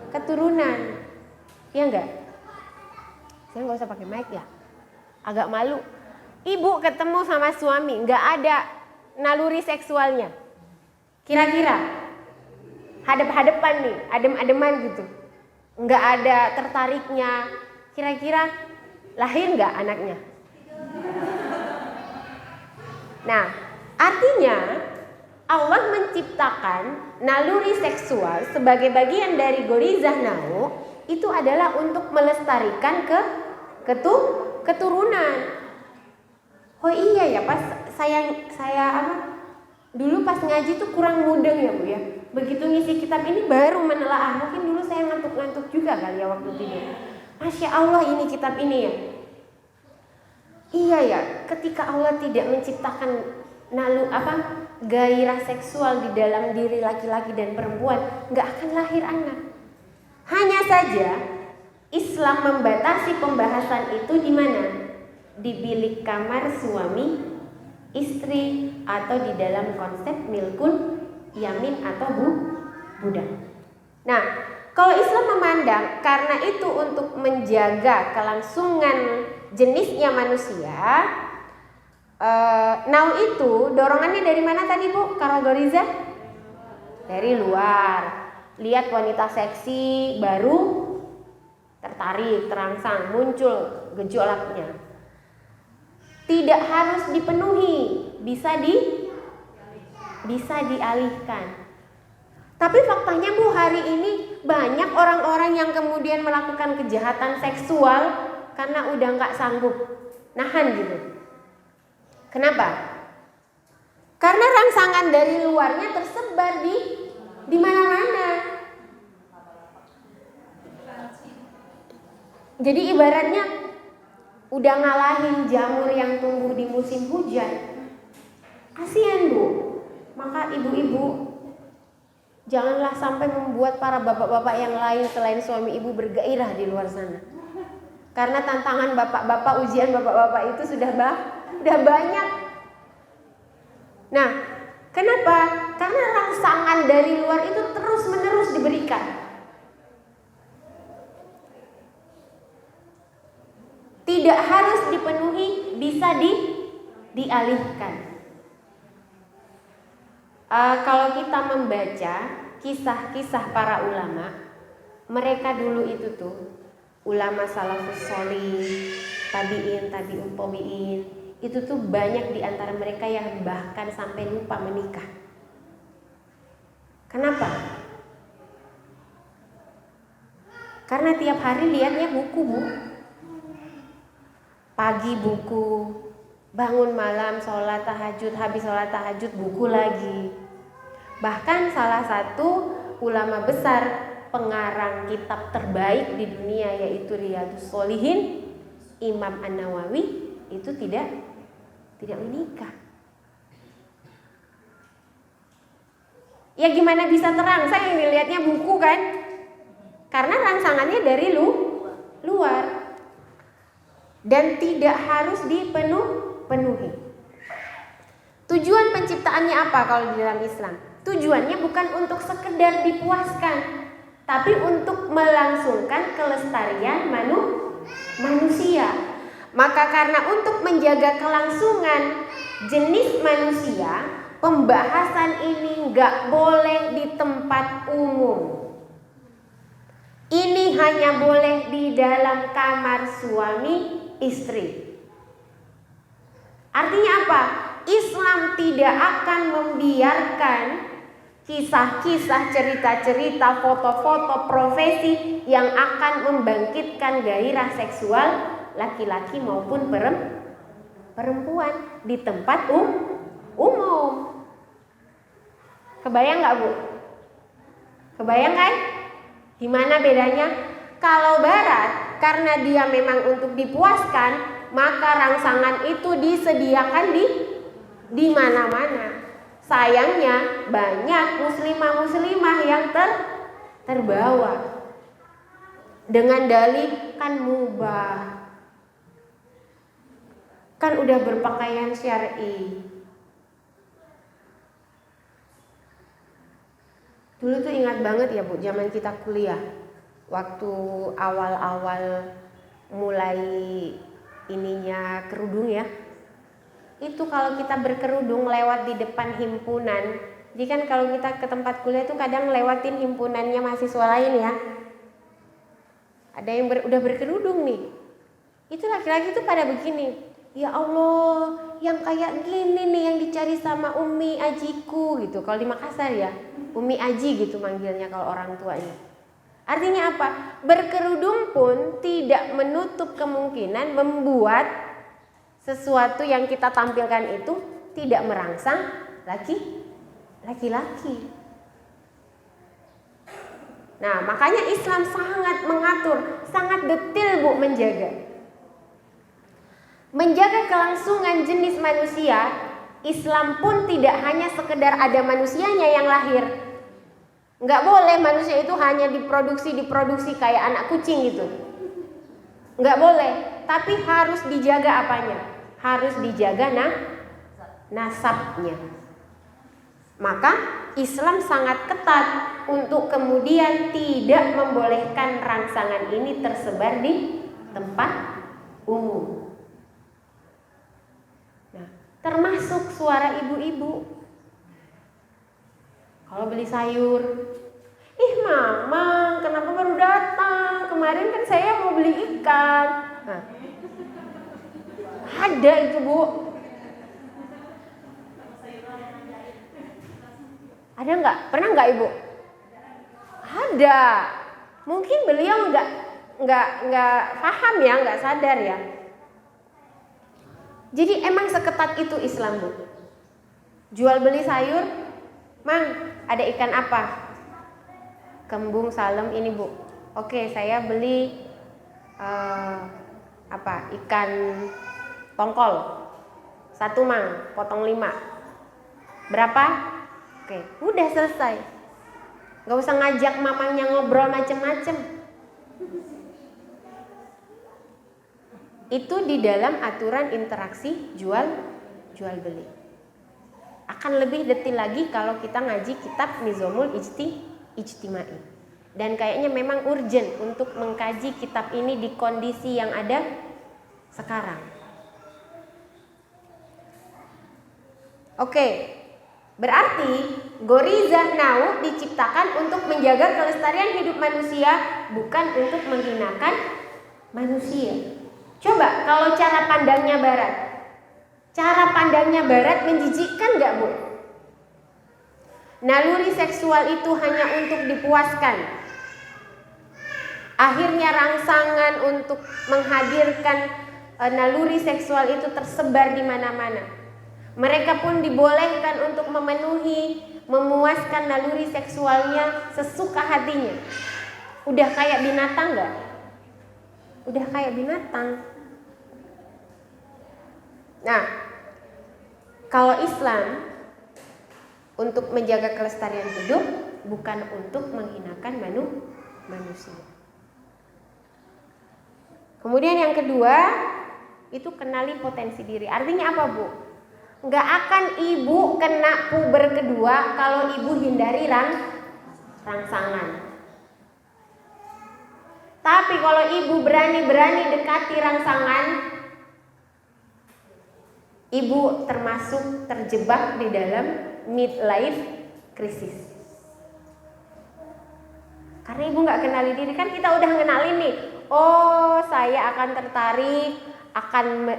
keturunan. Iya enggak? Saya nggak usah pakai mic ya, agak malu. Ibu ketemu sama suami nggak ada naluri seksualnya, kira-kira hadap-hadapan nih, adem-ademan gitu, nggak ada tertariknya, kira-kira lahir nggak anaknya? Nah, artinya Allah menciptakan naluri seksual sebagai bagian dari gorizah nau itu adalah untuk melestarikan keturunan. Oh iya ya, pas saya dulu pas ngaji tuh kurang mudeng ya, Bu ya. Begitu ngisi kitab ini baru menelaah. Mungkin dulu saya ngantuk-ngantuk juga kali ya waktu tidur. Masya Allah, ini kitab ini ya. Iya ya, ketika Allah tidak menciptakan gairah seksual di dalam diri laki-laki dan perempuan, nggak akan lahir anak. Hanya saja Islam membatasi pembahasan itu di mana? Di bilik kamar suami istri atau di dalam konsep milkun yamin atau budak. Nah, kalau Islam memandang karena itu untuk menjaga kelangsungan jenisnya manusia, nau itu dorongannya dari mana tadi, Bu? Kalau goriza dari luar. Lihat wanita seksi baru tertarik, terangsang, muncul gejolaknya. Tidak harus dipenuhi, bisa bisa dialihkan. Tapi faktanya Bu, hari ini banyak orang-orang yang kemudian melakukan kejahatan seksual karena udah nggak sanggup nahan gitu. Kenapa? Karena rangsangan dari luarnya tersebar di mana-mana. Jadi ibaratnya udah ngalahin jamur yang tumbuh di musim hujan. Kasihan Bu. Maka ibu-ibu, janganlah sampai membuat para bapak-bapak yang lain selain suami ibu bergairah di luar sana. Karena tantangan bapak-bapak, ujian bapak-bapak itu sudah banyak. Nah, kenapa? Karena rangsangan dari luar itu terus-menerus diberikan. Tidak harus dipenuhi, bisa dialihkan. Kalau kita membaca kisah-kisah para ulama, mereka dulu itu tuh ulama salafus sholih, tabi'in, tabi'ut tabi'in, itu tuh banyak di antara mereka yang bahkan sampai lupa menikah. Kenapa? Karena tiap hari lihatnya buku, Bu. Pagi buku, bangun malam sholat tahajud, habis sholat tahajud buku lagi. Bahkan salah satu ulama besar pengarang kitab terbaik di dunia yaitu Riyadhus Shalihin, Imam An-Nawawi, itu tidak menikah. Ya gimana bisa terang? Saya yang dilihatnya buku kan, karena rangsangannya dari luar dan tidak harus dipenuhi. Tujuan penciptaannya apa kalau di dalam Islam? Tujuannya bukan untuk sekedar dipuaskan, tapi untuk melangsungkan kelestarian manusia. Maka karena untuk menjaga kelangsungan jenis manusia, pembahasan ini nggak boleh di tempat umum. Ini hanya boleh di dalam kamar suami istri. Artinya apa? Islam tidak akan membiarkan kisah-kisah, cerita-cerita, foto-foto profesi yang akan membangkitkan gairah seksual laki-laki maupun perempuan di tempat umum. Kebayang nggak Bu? Kebayang kan? Gimana bedanya? Kalau barat, karena dia memang untuk dipuaskan, maka rangsangan itu disediakan di mana-mana. Sayangnya banyak muslimah-muslimah yang terbawa dengan dalih kan mubah, kan udah berpakaian syar'i. Dulu tuh ingat banget ya Bu, zaman kita kuliah, waktu awal-awal mulai ininya kerudung ya, itu kalau kita berkerudung lewat di depan himpunan. Jadi kan kalau kita ke tempat kuliah tuh kadang lewatin himpunannya mahasiswa lain ya, ada yang udah berkerudung nih, itu laki-laki tuh pada begini, ya Allah, yang kayak gini nih yang dicari sama Umi Ajiku gitu. Kalau di Makassar ya, Umi Aji gitu manggilnya kalau orang tuanya. Artinya apa? Berkerudung pun tidak menutup kemungkinan membuat sesuatu yang kita tampilkan itu tidak merangsang laki-laki. Nah, makanya Islam sangat mengatur, sangat detail Bu menjaga kelangsungan jenis manusia. Islam pun tidak hanya sekedar ada manusianya yang lahir. Nggak boleh manusia itu hanya diproduksi kayak anak kucing gitu. Nggak boleh, tapi harus dijaga apanya? Harus dijaga nasabnya. Maka Islam sangat ketat untuk kemudian tidak membolehkan rangsangan ini tersebar di tempat umum. Nah, termasuk suara ibu-ibu. Kalau beli sayur, ih Mama, kenapa baru datang? Kemarin kan saya mau beli ikan. Nah, ada itu Bu. Ada nggak? Pernah nggak Ibu? Ada. Mungkin beliau nggak paham ya, nggak sadar ya. Jadi emang seketat itu Islam, Bu. Jual beli sayur, Mang, ada ikan apa? Kembung salem ini, Bu. Oke, saya beli ikan tongkol 1, Mang, potong 5. Berapa? Oke, udah selesai. Gak usah ngajak mamangnya ngobrol macem-macem. Itu di dalam aturan interaksi jual beli. Akan lebih detail lagi kalau kita ngaji kitab Nizamul Ijtimai. Dan kayaknya memang urgent untuk mengkaji kitab ini di kondisi yang ada sekarang. Oke, berarti Gorizah Nau diciptakan untuk menjaga kelestarian hidup manusia, bukan untuk menghinakan manusia. Coba kalau cara pandangnya Barat. Cara pandangnya Barat menjijikkan gak, Bu? Naluri seksual itu hanya untuk dipuaskan. Akhirnya rangsangan untuk menghadirkan naluri seksual itu tersebar di mana-mana. Mereka pun dibolehkan untuk memuaskan naluri seksualnya sesuka hatinya. Udah kayak binatang gak? Udah kayak binatang. Nah, kalau Islam untuk menjaga kelestarian hidup, bukan untuk menghinakan manusia. Kemudian yang kedua, itu kenali potensi diri. Artinya apa, Bu? Nggak akan ibu kena puber kedua kalau ibu hindari rangsangan. Tapi kalau ibu berani dekati rangsangan, ibu termasuk terjebak di dalam midlife crisis. Karena ibu nggak kenali diri, kan kita udah ngenalin nih. Oh, saya akan tertarik, akan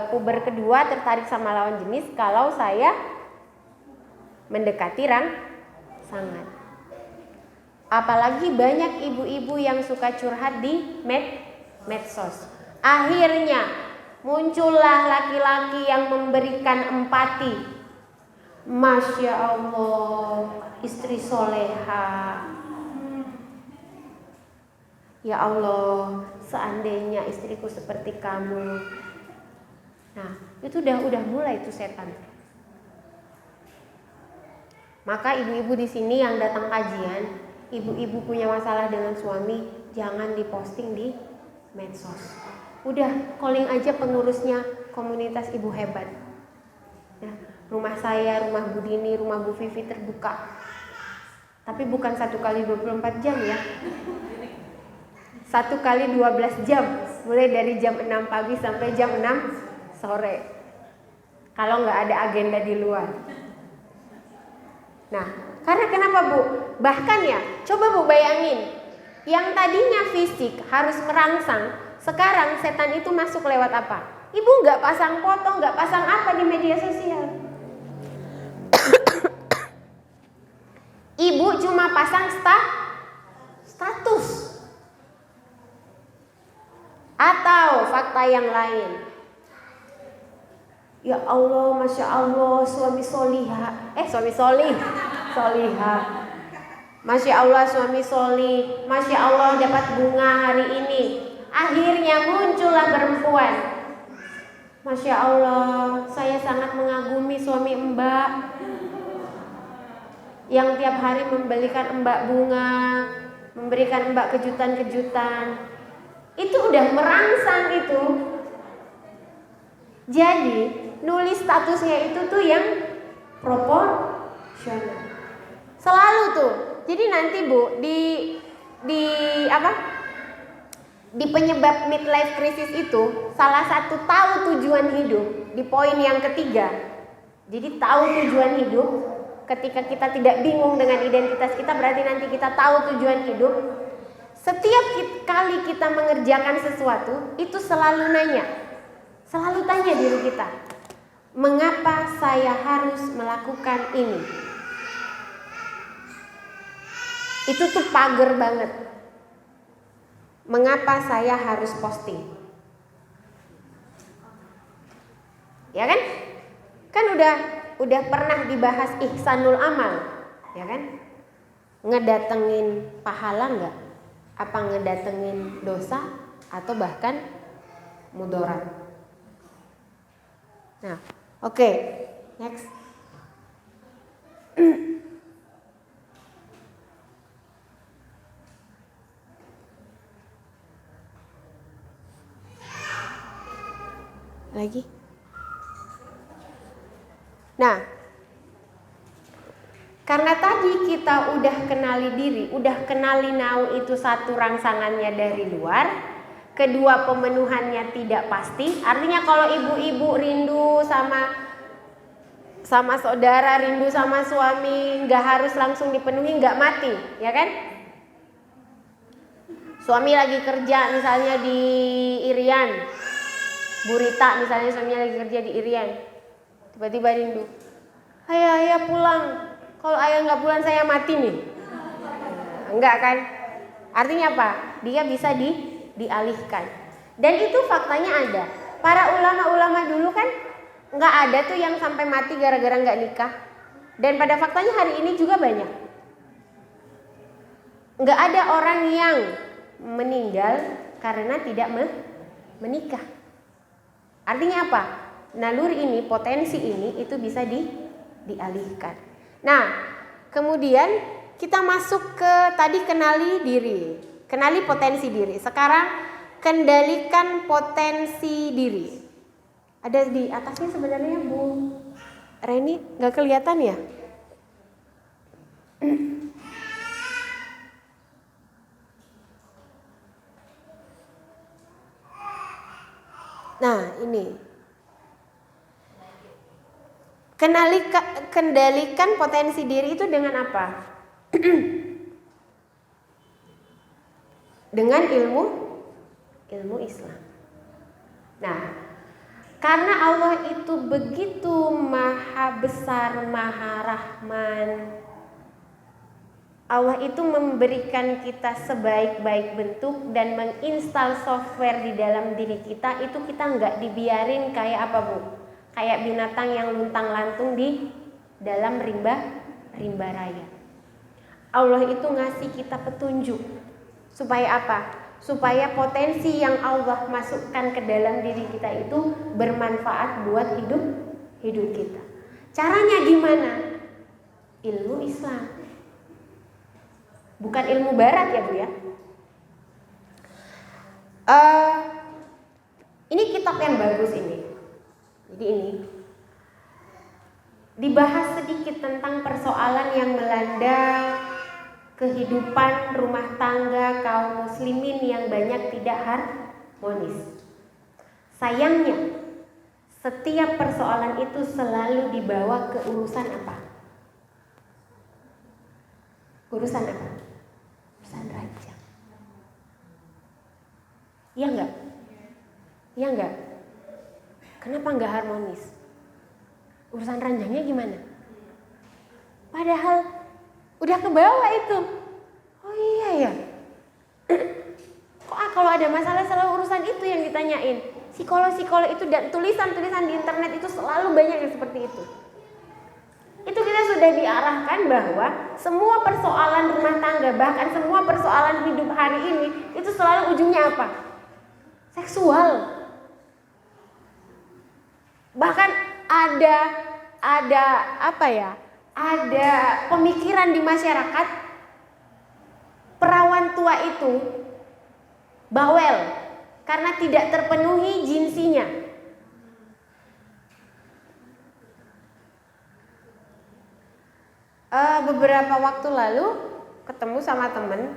puber kedua tertarik sama lawan jenis kalau saya mendekati rangsangan. Apalagi banyak ibu-ibu yang suka curhat di medsos. Akhirnya muncullah laki-laki yang memberikan empati. Masya Allah, istri soleha. Ya Allah, seandainya istriku seperti kamu. Nah, itu udah mulai tuh setan. Maka ibu-ibu di sini yang datang kajian, ibu-ibu punya masalah dengan suami, jangan diposting di medsos. Udah calling aja pengurusnya komunitas ibu hebat. Nah, rumah saya, rumah Bu Dini, rumah Bu Vivi terbuka. Tapi bukan 1 kali 24 jam ya. 1 kali 12 jam, mulai dari jam 6 pagi sampai jam 6 sore. Kalau nggak ada agenda di luar. Nah, karena kenapa, Bu? Bahkan ya, coba Bu bayangin, yang tadinya fisik harus merangsang, sekarang setan itu masuk lewat apa? Ibu nggak pasang foto, nggak pasang apa di media sosial. Ibu cuma pasang status. Atau fakta yang lain. Ya Allah, Masya Allah, suami solihah. Suami solih. Solihah. Masya Allah, suami solih. Masya Allah, dapat bunga hari ini. Akhirnya muncullah perempuan. Masya Allah, saya sangat mengagumi suami Mbak, yang tiap hari membelikan Mbak bunga, memberikan Mbak kejutan-kejutan. Itu udah merangsang itu. Jadi nulis statusnya itu tuh yang proporsional. Selalu tuh. Jadi nanti Bu di penyebab midlife crisis itu salah satu tahu tujuan hidup di poin yang ketiga. Jadi tahu tujuan hidup. Ketika kita tidak bingung dengan identitas kita, berarti nanti kita tahu tujuan hidup. Setiap kali kita mengerjakan sesuatu, itu selalu nanya, selalu tanya diri kita, mengapa saya harus melakukan ini? Itu tuh pager banget. Mengapa saya harus posting? Ya kan? Kan udah pernah dibahas ihsanul amal, ya kan? Ngedatengin pahala enggak? Apa ngedatengin dosa atau bahkan mudarat? Nah, oke. Next. Lagi. Nah, karena tadi kita udah kenali diri, udah kenali nau itu satu rangsangannya dari luar, kedua pemenuhannya tidak pasti. Artinya kalau ibu-ibu rindu sama saudara, rindu sama suami, nggak harus langsung dipenuhi, nggak mati, ya kan? Suami lagi kerja misalnya di Irian, Bu Rita misalnya suaminya lagi kerja di Irian, tiba-tiba rindu, ayah pulang. Kalau ayah nggak pulang saya mati nih. Enggak kan? Artinya apa? Dia bisa dialihkan. Dan itu faktanya ada. Para ulama-ulama dulu kan nggak ada tuh yang sampai mati gara-gara nggak nikah. Dan pada faktanya hari ini juga banyak. Nggak ada orang yang meninggal karena tidak menikah. Artinya apa? Naluri ini, potensi ini itu bisa dialihkan. Nah, kemudian kita masuk ke tadi kenali diri, kenali potensi diri. Sekarang kendalikan potensi diri. Ada di atasnya sebenarnya Bu Reni, nggak kelihatan ya? Nah, ini. Kendalikan potensi diri itu dengan apa? Dengan ilmu Islam. Nah, karena Allah itu begitu maha besar, maha rahman, Allah itu memberikan kita sebaik-baik bentuk dan menginstal software di dalam diri kita, itu kita nggak dibiarin kayak apa Bu? Kayak binatang yang luntang-lantung di dalam rimba raya. Allah itu ngasih kita petunjuk. Supaya apa? Supaya potensi yang Allah masukkan ke dalam diri kita itu bermanfaat buat hidup kita. Caranya gimana? Ilmu Islam. Bukan ilmu barat ya Bu ya. Ini kitab yang bagus ini. Jadi ini dibahas sedikit tentang persoalan yang melanda kehidupan rumah tangga kaum muslimin yang banyak tidak harmonis. Sayangnya, setiap persoalan itu selalu dibawa ke urusan apa? Urusan apa? Urusan ranjang. Iya enggak? Iya enggak? Kenapa nggak harmonis? Urusan ranjangnya gimana? Padahal udah ke bawah itu. Oh iya ya. Kok kalau ada masalah selalu urusan itu yang ditanyain. Psikolog itu dan tulisan-tulisan di internet itu selalu banyak yang seperti itu. Itu kita sudah diarahkan bahwa semua persoalan rumah tangga, bahkan semua persoalan hidup hari ini itu selalu ujungnya apa? Seksual. Bahkan ada apa ya? Ada pemikiran di masyarakat perawan tua itu bawel karena tidak terpenuhi jinsinya. Beberapa waktu lalu ketemu sama temen,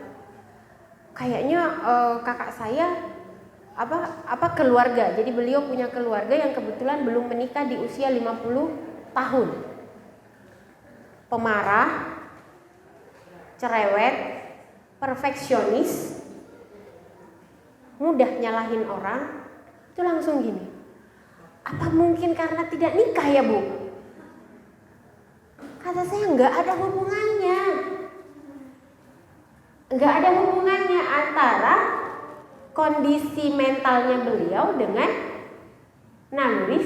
kayaknya kakak saya keluarga. Jadi beliau punya keluarga yang kebetulan belum menikah di usia 50 tahun. Pemarah, cerewet, perfeksionis, mudah nyalahin orang. Itu langsung gini, apa mungkin karena tidak nikah ya Bu? Kata saya nggak ada hubungannya. nggak ada hubungannya antara kondisi mentalnya beliau dengan naluri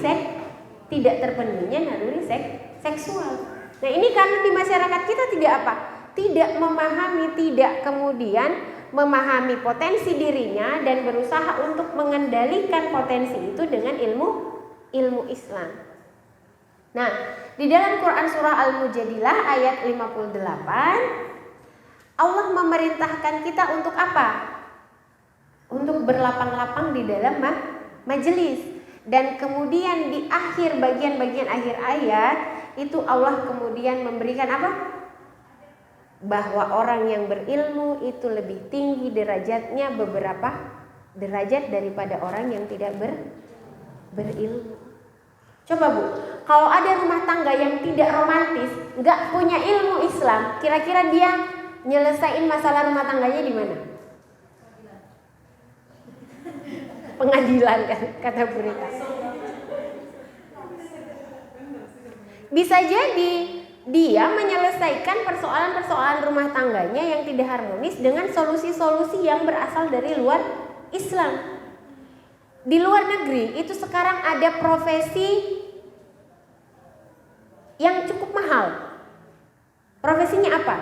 tidak terpenuhinya naluri seksual. Nah ini karena di masyarakat kita tidak apa? Tidak memahami, tidak kemudian memahami potensi dirinya dan berusaha untuk mengendalikan potensi itu dengan ilmu Islam. Nah, di dalam Quran surah Al-Mujadilah ayat 58 Allah memerintahkan kita untuk apa? Untuk berlapang-lapang di dalam majelis. Dan kemudian di akhir bagian akhir ayat itu Allah kemudian memberikan apa? Bahwa orang yang berilmu itu lebih tinggi derajatnya beberapa derajat daripada orang yang tidak berilmu. Coba Bu, kalau ada rumah tangga yang tidak romantis, nggak punya ilmu Islam, kira-kira dia nyelesain masalah rumah tangganya di mana? Pengadilan kan, kata Bu Rita. Bisa jadi dia menyelesaikan persoalan-persoalan rumah tangganya yang tidak harmonis dengan solusi-solusi yang berasal dari luar Islam. Di luar negeri itu sekarang ada profesi yang cukup mahal. Profesinya apa?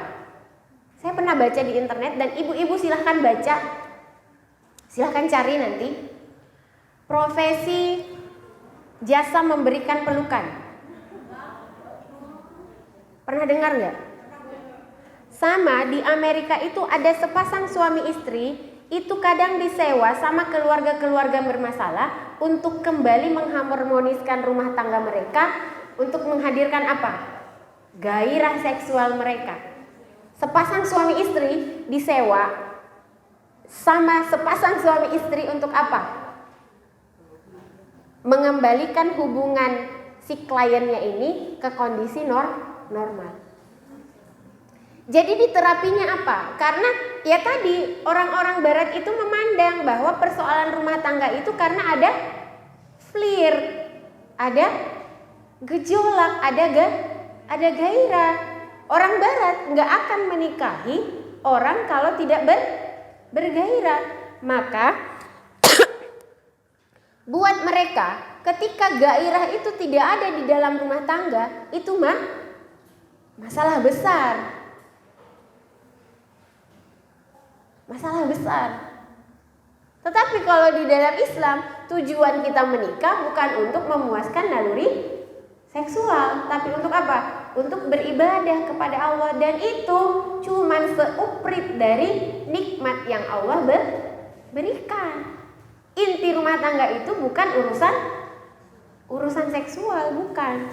Saya pernah baca di internet dan ibu-ibu silahkan baca. Silahkan cari nanti. Profesi jasa memberikan pelukan. Pernah dengar nggak? Sama di Amerika itu ada sepasang suami istri itu kadang disewa sama keluarga-keluarga bermasalah untuk kembali mengharmoniskan rumah tangga mereka untuk menghadirkan apa? Gairah seksual mereka. Sepasang suami istri disewa sama sepasang suami istri untuk apa? Mengembalikan hubungan si kliennya ini ke kondisi normal. Jadi diterapinya apa? Karena ya tadi orang-orang barat itu memandang bahwa persoalan rumah tangga itu karena ada flirt, ada gejolak, ada gairah. Orang barat nggak akan menikahi orang kalau tidak bergairah. Maka buat mereka ketika gairah itu tidak ada di dalam rumah tangga, itu masalah besar. Masalah besar. Tetapi kalau di dalam Islam, tujuan kita menikah bukan untuk memuaskan naluri seksual, tapi untuk apa? Untuk beribadah kepada Allah, dan itu cuman seuprit dari nikmat yang Allah berikan. Inti rumah tangga itu bukan urusan seksual, bukan.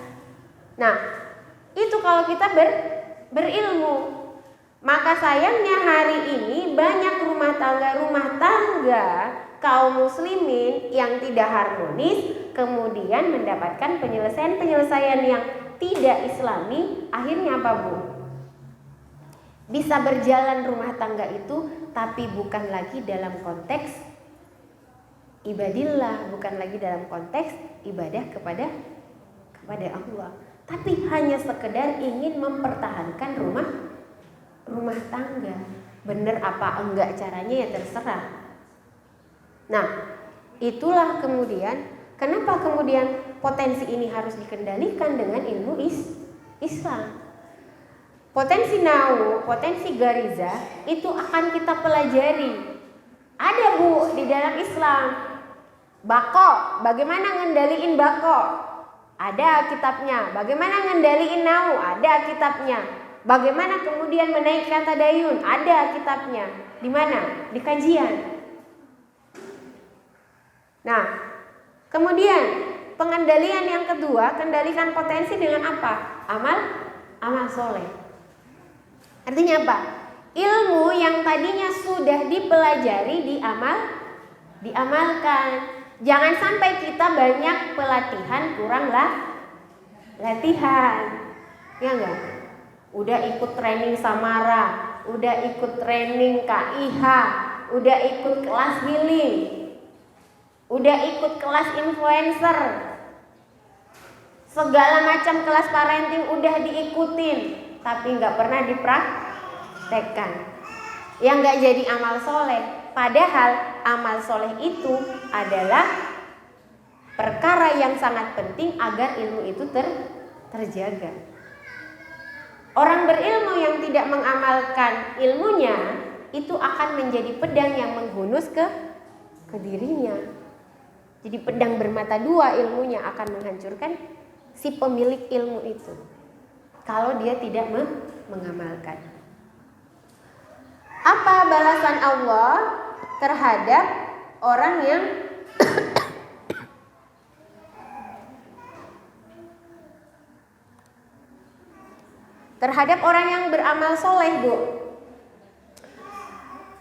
Nah, itu kalau kita berilmu. Maka sayangnya hari ini banyak rumah tangga kaum muslimin yang tidak harmonis kemudian mendapatkan penyelesaian yang tidak islami. Akhirnya apa Bu? Bisa berjalan rumah tangga itu tapi bukan lagi dalam konteks ibadillah, bukan lagi dalam konteks ibadah kepada Allah, tapi hanya sekedar ingin mempertahankan rumah tangga. Bener apa enggak caranya ya terserah. Nah, itulah kemudian kenapa kemudian potensi ini harus dikendalikan dengan ilmu Islam. Potensi nau, potensi gariza itu akan kita pelajari. Ada Bu di dalam Islam. Bako, bagaimana ngendaliin bako? Ada kitabnya. Bagaimana ngendaliin nau? Ada kitabnya. Bagaimana kemudian menaikkan tadayun? Ada kitabnya. Di mana? Di kajian. Nah, kemudian pengendalian yang kedua, kendalikan potensi dengan apa? Amal soleh. Artinya apa? Ilmu yang tadinya sudah dipelajari diamalkan. Jangan sampai kita banyak pelatihan kurang latihan. Ya enggak? Udah ikut training Samara, udah ikut training KIH, udah ikut kelas healing, udah ikut kelas influencer, segala macam kelas parenting udah diikutin, tapi nggak pernah dipraktekkan. yang nggak jadi amal soleh. Padahal amal soleh itu adalah perkara yang sangat penting agar ilmu itu terjaga. Orang berilmu yang tidak mengamalkan ilmunya itu akan menjadi pedang yang menghunus ke dirinya. Jadi pedang bermata dua ilmunya akan menghancurkan si pemilik ilmu itu kalau dia tidak mengamalkan. Apa balasan Allah terhadap orang yang beramal soleh, Bu?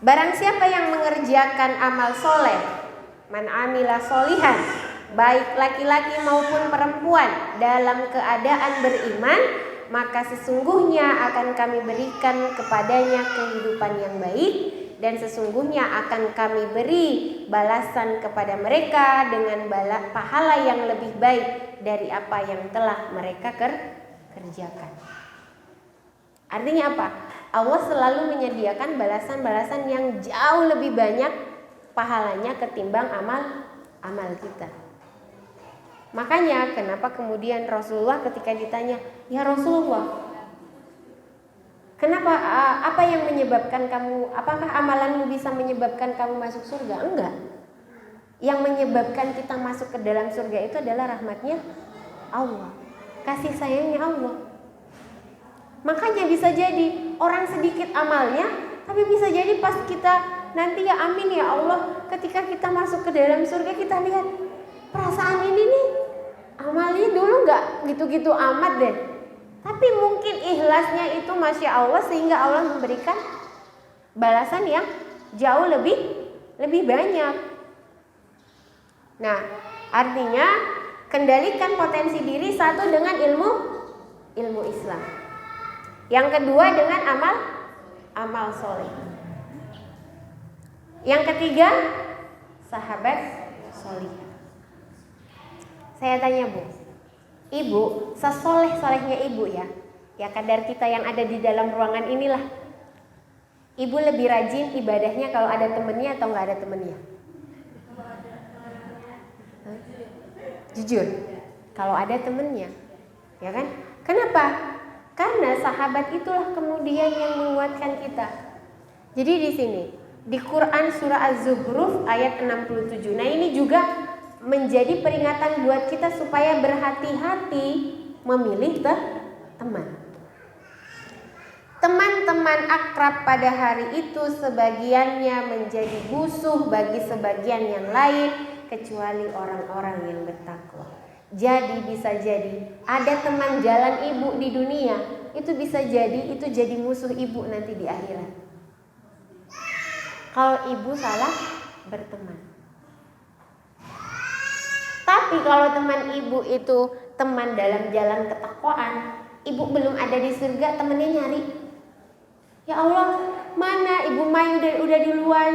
Barang siapa yang mengerjakan amal soleh, man amila solihan, baik laki-laki maupun perempuan, dalam keadaan beriman, maka sesungguhnya akan kami berikan kepadanya kehidupan yang baik, dan sesungguhnya akan kami beri balasan kepada mereka dengan pahala yang lebih baik dari apa yang telah mereka kerjakan. Artinya apa? Allah selalu menyediakan balasan-balasan yang jauh lebih banyak pahalanya ketimbang amal kita. Makanya kenapa kemudian Rasulullah ketika ditanya, "Ya Rasulullah, kenapa, apa yang menyebabkan kamu, apakah amalanmu bisa menyebabkan kamu masuk surga?" Enggak. Yang menyebabkan kita masuk ke dalam surga itu adalah rahmatnya Allah, kasih sayangnya Allah. Makanya bisa jadi orang sedikit amalnya, tapi bisa jadi pas kita nanti, ya amin ya Allah, ketika kita masuk ke dalam surga kita lihat perasaan ini nih, amalnya dulu nggak gitu-gitu amat deh, tapi mungkin ikhlasnya itu masya Allah sehingga Allah memberikan balasan yang jauh lebih banyak. Nah, artinya kendalikan potensi diri satu dengan ilmu Islam. Yang kedua dengan amal soleh. Yang ketiga sahabat soleh. Saya tanya, Bu, Ibu sesoleh-solehnya Ibu ya kadar kita yang ada di dalam ruangan inilah, Ibu lebih rajin ibadahnya kalau ada temennya atau nggak ada temennya? Jujur, kalau ada temennya, ya kan? Kenapa? Karena sahabat itulah kemudian yang menguatkan kita. Jadi di sini di Quran surah Az-Zukhruf ayat 67. Nah, ini juga menjadi peringatan buat kita supaya berhati-hati memilih teman. Teman-teman akrab pada hari itu sebagiannya menjadi musuh bagi sebagian yang lain kecuali orang-orang yang bertakwa. Jadi bisa jadi ada teman jalan ibu di dunia, itu bisa jadi itu jadi musuh ibu nanti di akhirat. Kalau ibu salah berteman. Tapi kalau teman ibu itu teman dalam jalan ketakwaan, ibu belum ada di surga, temannya nyari. Ya Allah, mana Ibu Mai udah duluan.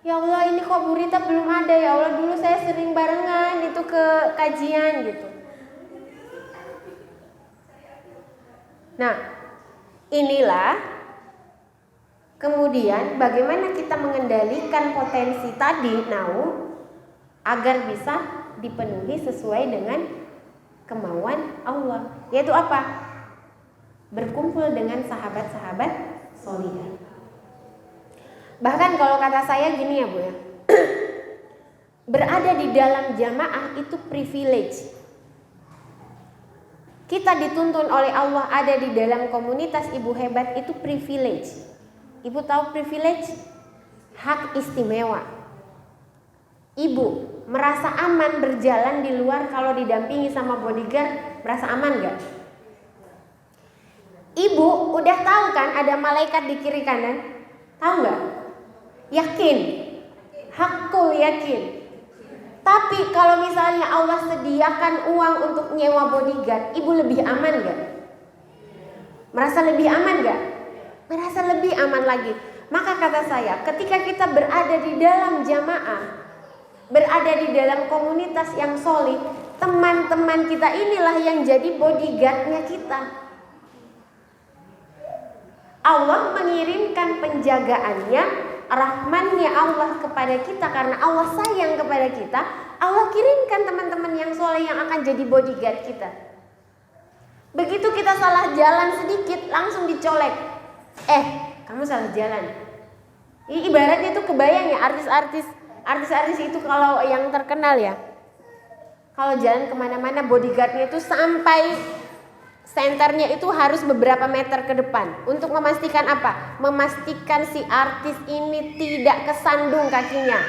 Ya Allah, ini kok Bu Rita belum ada. Ya Allah, dulu saya sering barengan itu ke kajian gitu. Nah, inilah kemudian bagaimana kita mengendalikan potensi tadi agar bisa dipenuhi sesuai dengan kemauan Allah. Yaitu apa? Berkumpul dengan sahabat-sahabat solihah. Bahkan kalau kata saya gini ya Bu ya, berada di dalam jamaah itu privilege. Kita dituntun oleh Allah ada di dalam komunitas ibu hebat itu privilege. Ibu tahu privilege? Hak istimewa. Ibu merasa aman berjalan di luar kalau didampingi sama bodyguard, merasa aman gak? Ibu udah tahu kan ada malaikat di kiri kanan? Tahu gak? Yakin? Hakul yakin. Tapi kalau misalnya Allah sediakan uang untuk nyewa bodyguard, ibu lebih aman gak? Merasa lebih aman gak? Merasa lebih aman lagi. Maka kata saya, ketika kita berada di dalam jamaah, berada di dalam komunitas yang solid, teman-teman kita inilah yang jadi bodyguardnya kita. Allah mengirimkan penjagaannya, rahmannya Allah kepada kita karena Allah sayang kepada kita. Allah kirimkan teman-teman yang soleh yang akan jadi bodyguard kita. Begitu kita salah jalan sedikit langsung dicolek. Kamu salah jalan. Ini ibaratnya tuh kebayang ya artis-artis itu kalau yang terkenal ya. Kalau jalan kemana-mana bodyguardnya itu sampai senternya itu harus beberapa meter ke depan. Untuk memastikan apa? Memastikan si artis ini tidak kesandung kakinya.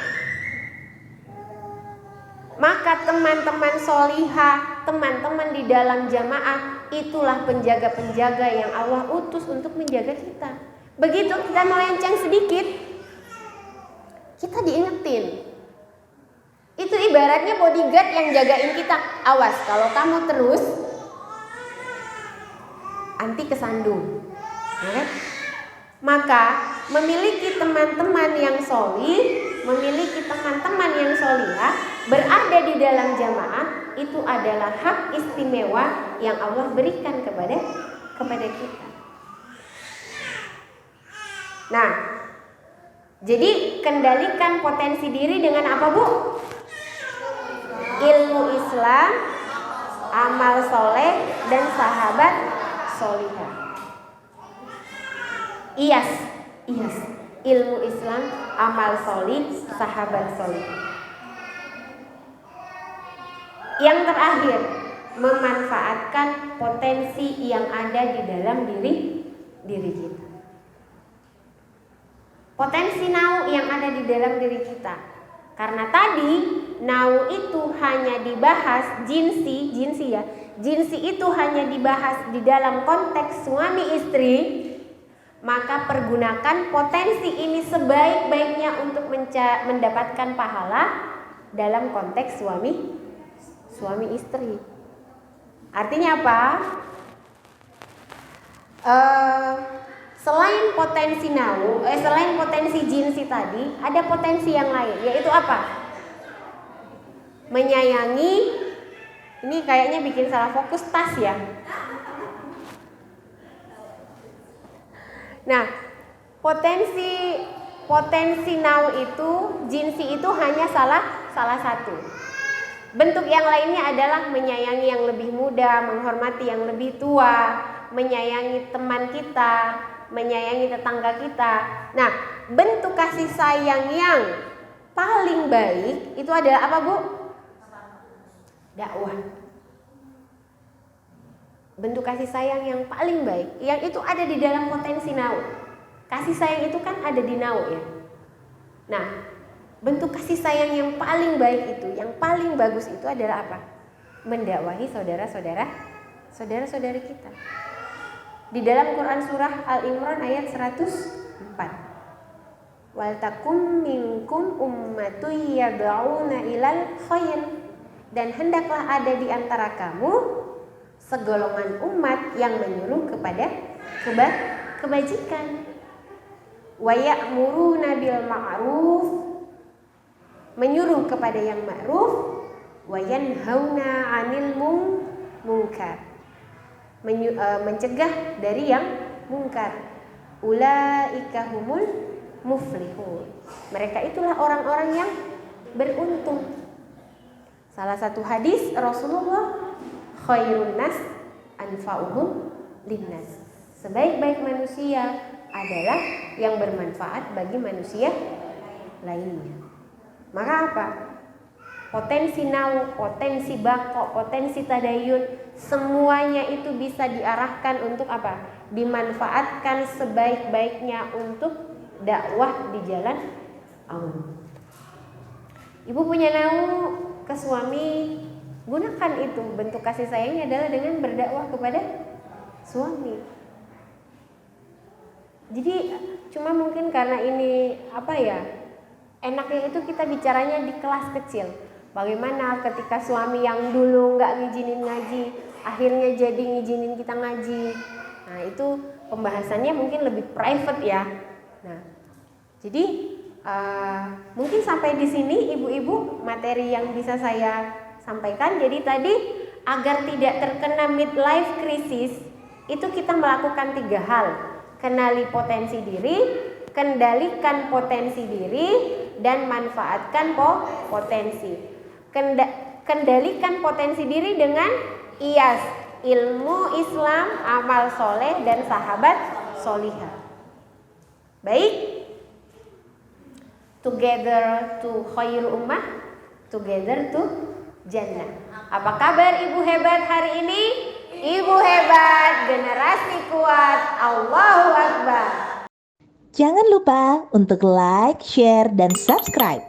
Maka teman-teman solihah, teman-teman di dalam jamaah, itulah penjaga-penjaga yang Allah utus untuk menjaga kita. Begitu kita melenceng sedikit, kita diingetin. Itu ibaratnya bodyguard yang jagain kita. Awas kalau kamu terus anti kesandung. Maka memiliki teman-teman yang solih, memiliki teman-teman yang solihah, berada di dalam jamaah, itu adalah hak istimewa yang Allah berikan kepada kita. Nah, jadi kendalikan potensi diri dengan apa, Bu? Ilmu Islam, amal soleh, dan sahabat solihah. Iyas. Ilmu Islam, amal solih, sahabat solih. Yang terakhir, memanfaatkan potensi yang ada di dalam diri kita. Potensi nau yang ada di dalam diri kita. Karena tadi nau itu hanya dibahas jinsi ya. Jinsi itu hanya dibahas di dalam konteks suami istri. Maka pergunakan potensi ini sebaik-baiknya untuk mendapatkan pahala dalam konteks suami istri. Artinya apa? Selain potensi nau, selain potensi jinsi tadi, ada potensi yang lain, yaitu apa? Menyayangi. Ini kayaknya bikin salah fokus tas ya. Nah, potensi nau itu, jinsi itu hanya salah satu. Bentuk yang lainnya adalah menyayangi yang lebih muda, menghormati yang lebih tua, menyayangi teman kita, menyayangi tetangga kita. Nah, bentuk kasih sayang yang paling baik itu adalah apa, Bu? Dakwah. Bentuk kasih sayang yang paling baik, yang itu ada di dalam potensi nau. Kasih sayang itu kan ada di nau ya. Nah, bentuk kasih sayang yang paling baik itu, yang paling bagus itu adalah apa? Mendakwahi saudara-saudari kita. Di dalam Quran surah Al-Imran ayat 104. Wal takum minkum ummatun yad'una ilal khair. Dan hendaklah ada di antara kamu segolongan umat yang menyuruh kepada kebajikan. Wa ya'muruna bil ma'ruf, menyuruh kepada yang ma'ruf, wa yanhauna 'anil munkar, mencegah dari yang mungkar. Ulaika humul muflihun. Mereka itulah orang-orang yang beruntung. Salah satu hadis Rasulullah, khairun nas anfa'uhum linnas. Sebaik-baik manusia adalah yang bermanfaat bagi manusia lainnya. Maka apa? Potensi nau, potensi bako, potensi tadayun, semuanya itu bisa diarahkan untuk apa? Dimanfaatkan sebaik-baiknya untuk dakwah di jalan Allah. Ibu punya nau ke suami, gunakan itu. Bentuk kasih sayangnya adalah dengan berdakwah kepada suami. Jadi cuma mungkin karena ini enaknya itu kita bicaranya di kelas kecil. Bagaimana ketika suami yang dulu nggak ngizinin ngaji, akhirnya jadi ngizinin kita ngaji. Nah, itu pembahasannya mungkin lebih private ya. Nah, jadi mungkin sampai di sini ibu-ibu materi yang bisa saya sampaikan. Jadi tadi agar tidak terkena midlife crisis itu kita melakukan 3 hal. Kenali potensi diri, kendalikan potensi diri, dan manfaatkan potensi. Kendalikan potensi diri dengan IAS, ilmu Islam, amal soleh, dan sahabat solihah. Baik, together to khairu ummah, together to jannah. Apa kabar ibu hebat hari ini? Ibu hebat, generasi kuat, Allahu Akbar. Jangan lupa untuk like, share, dan subscribe.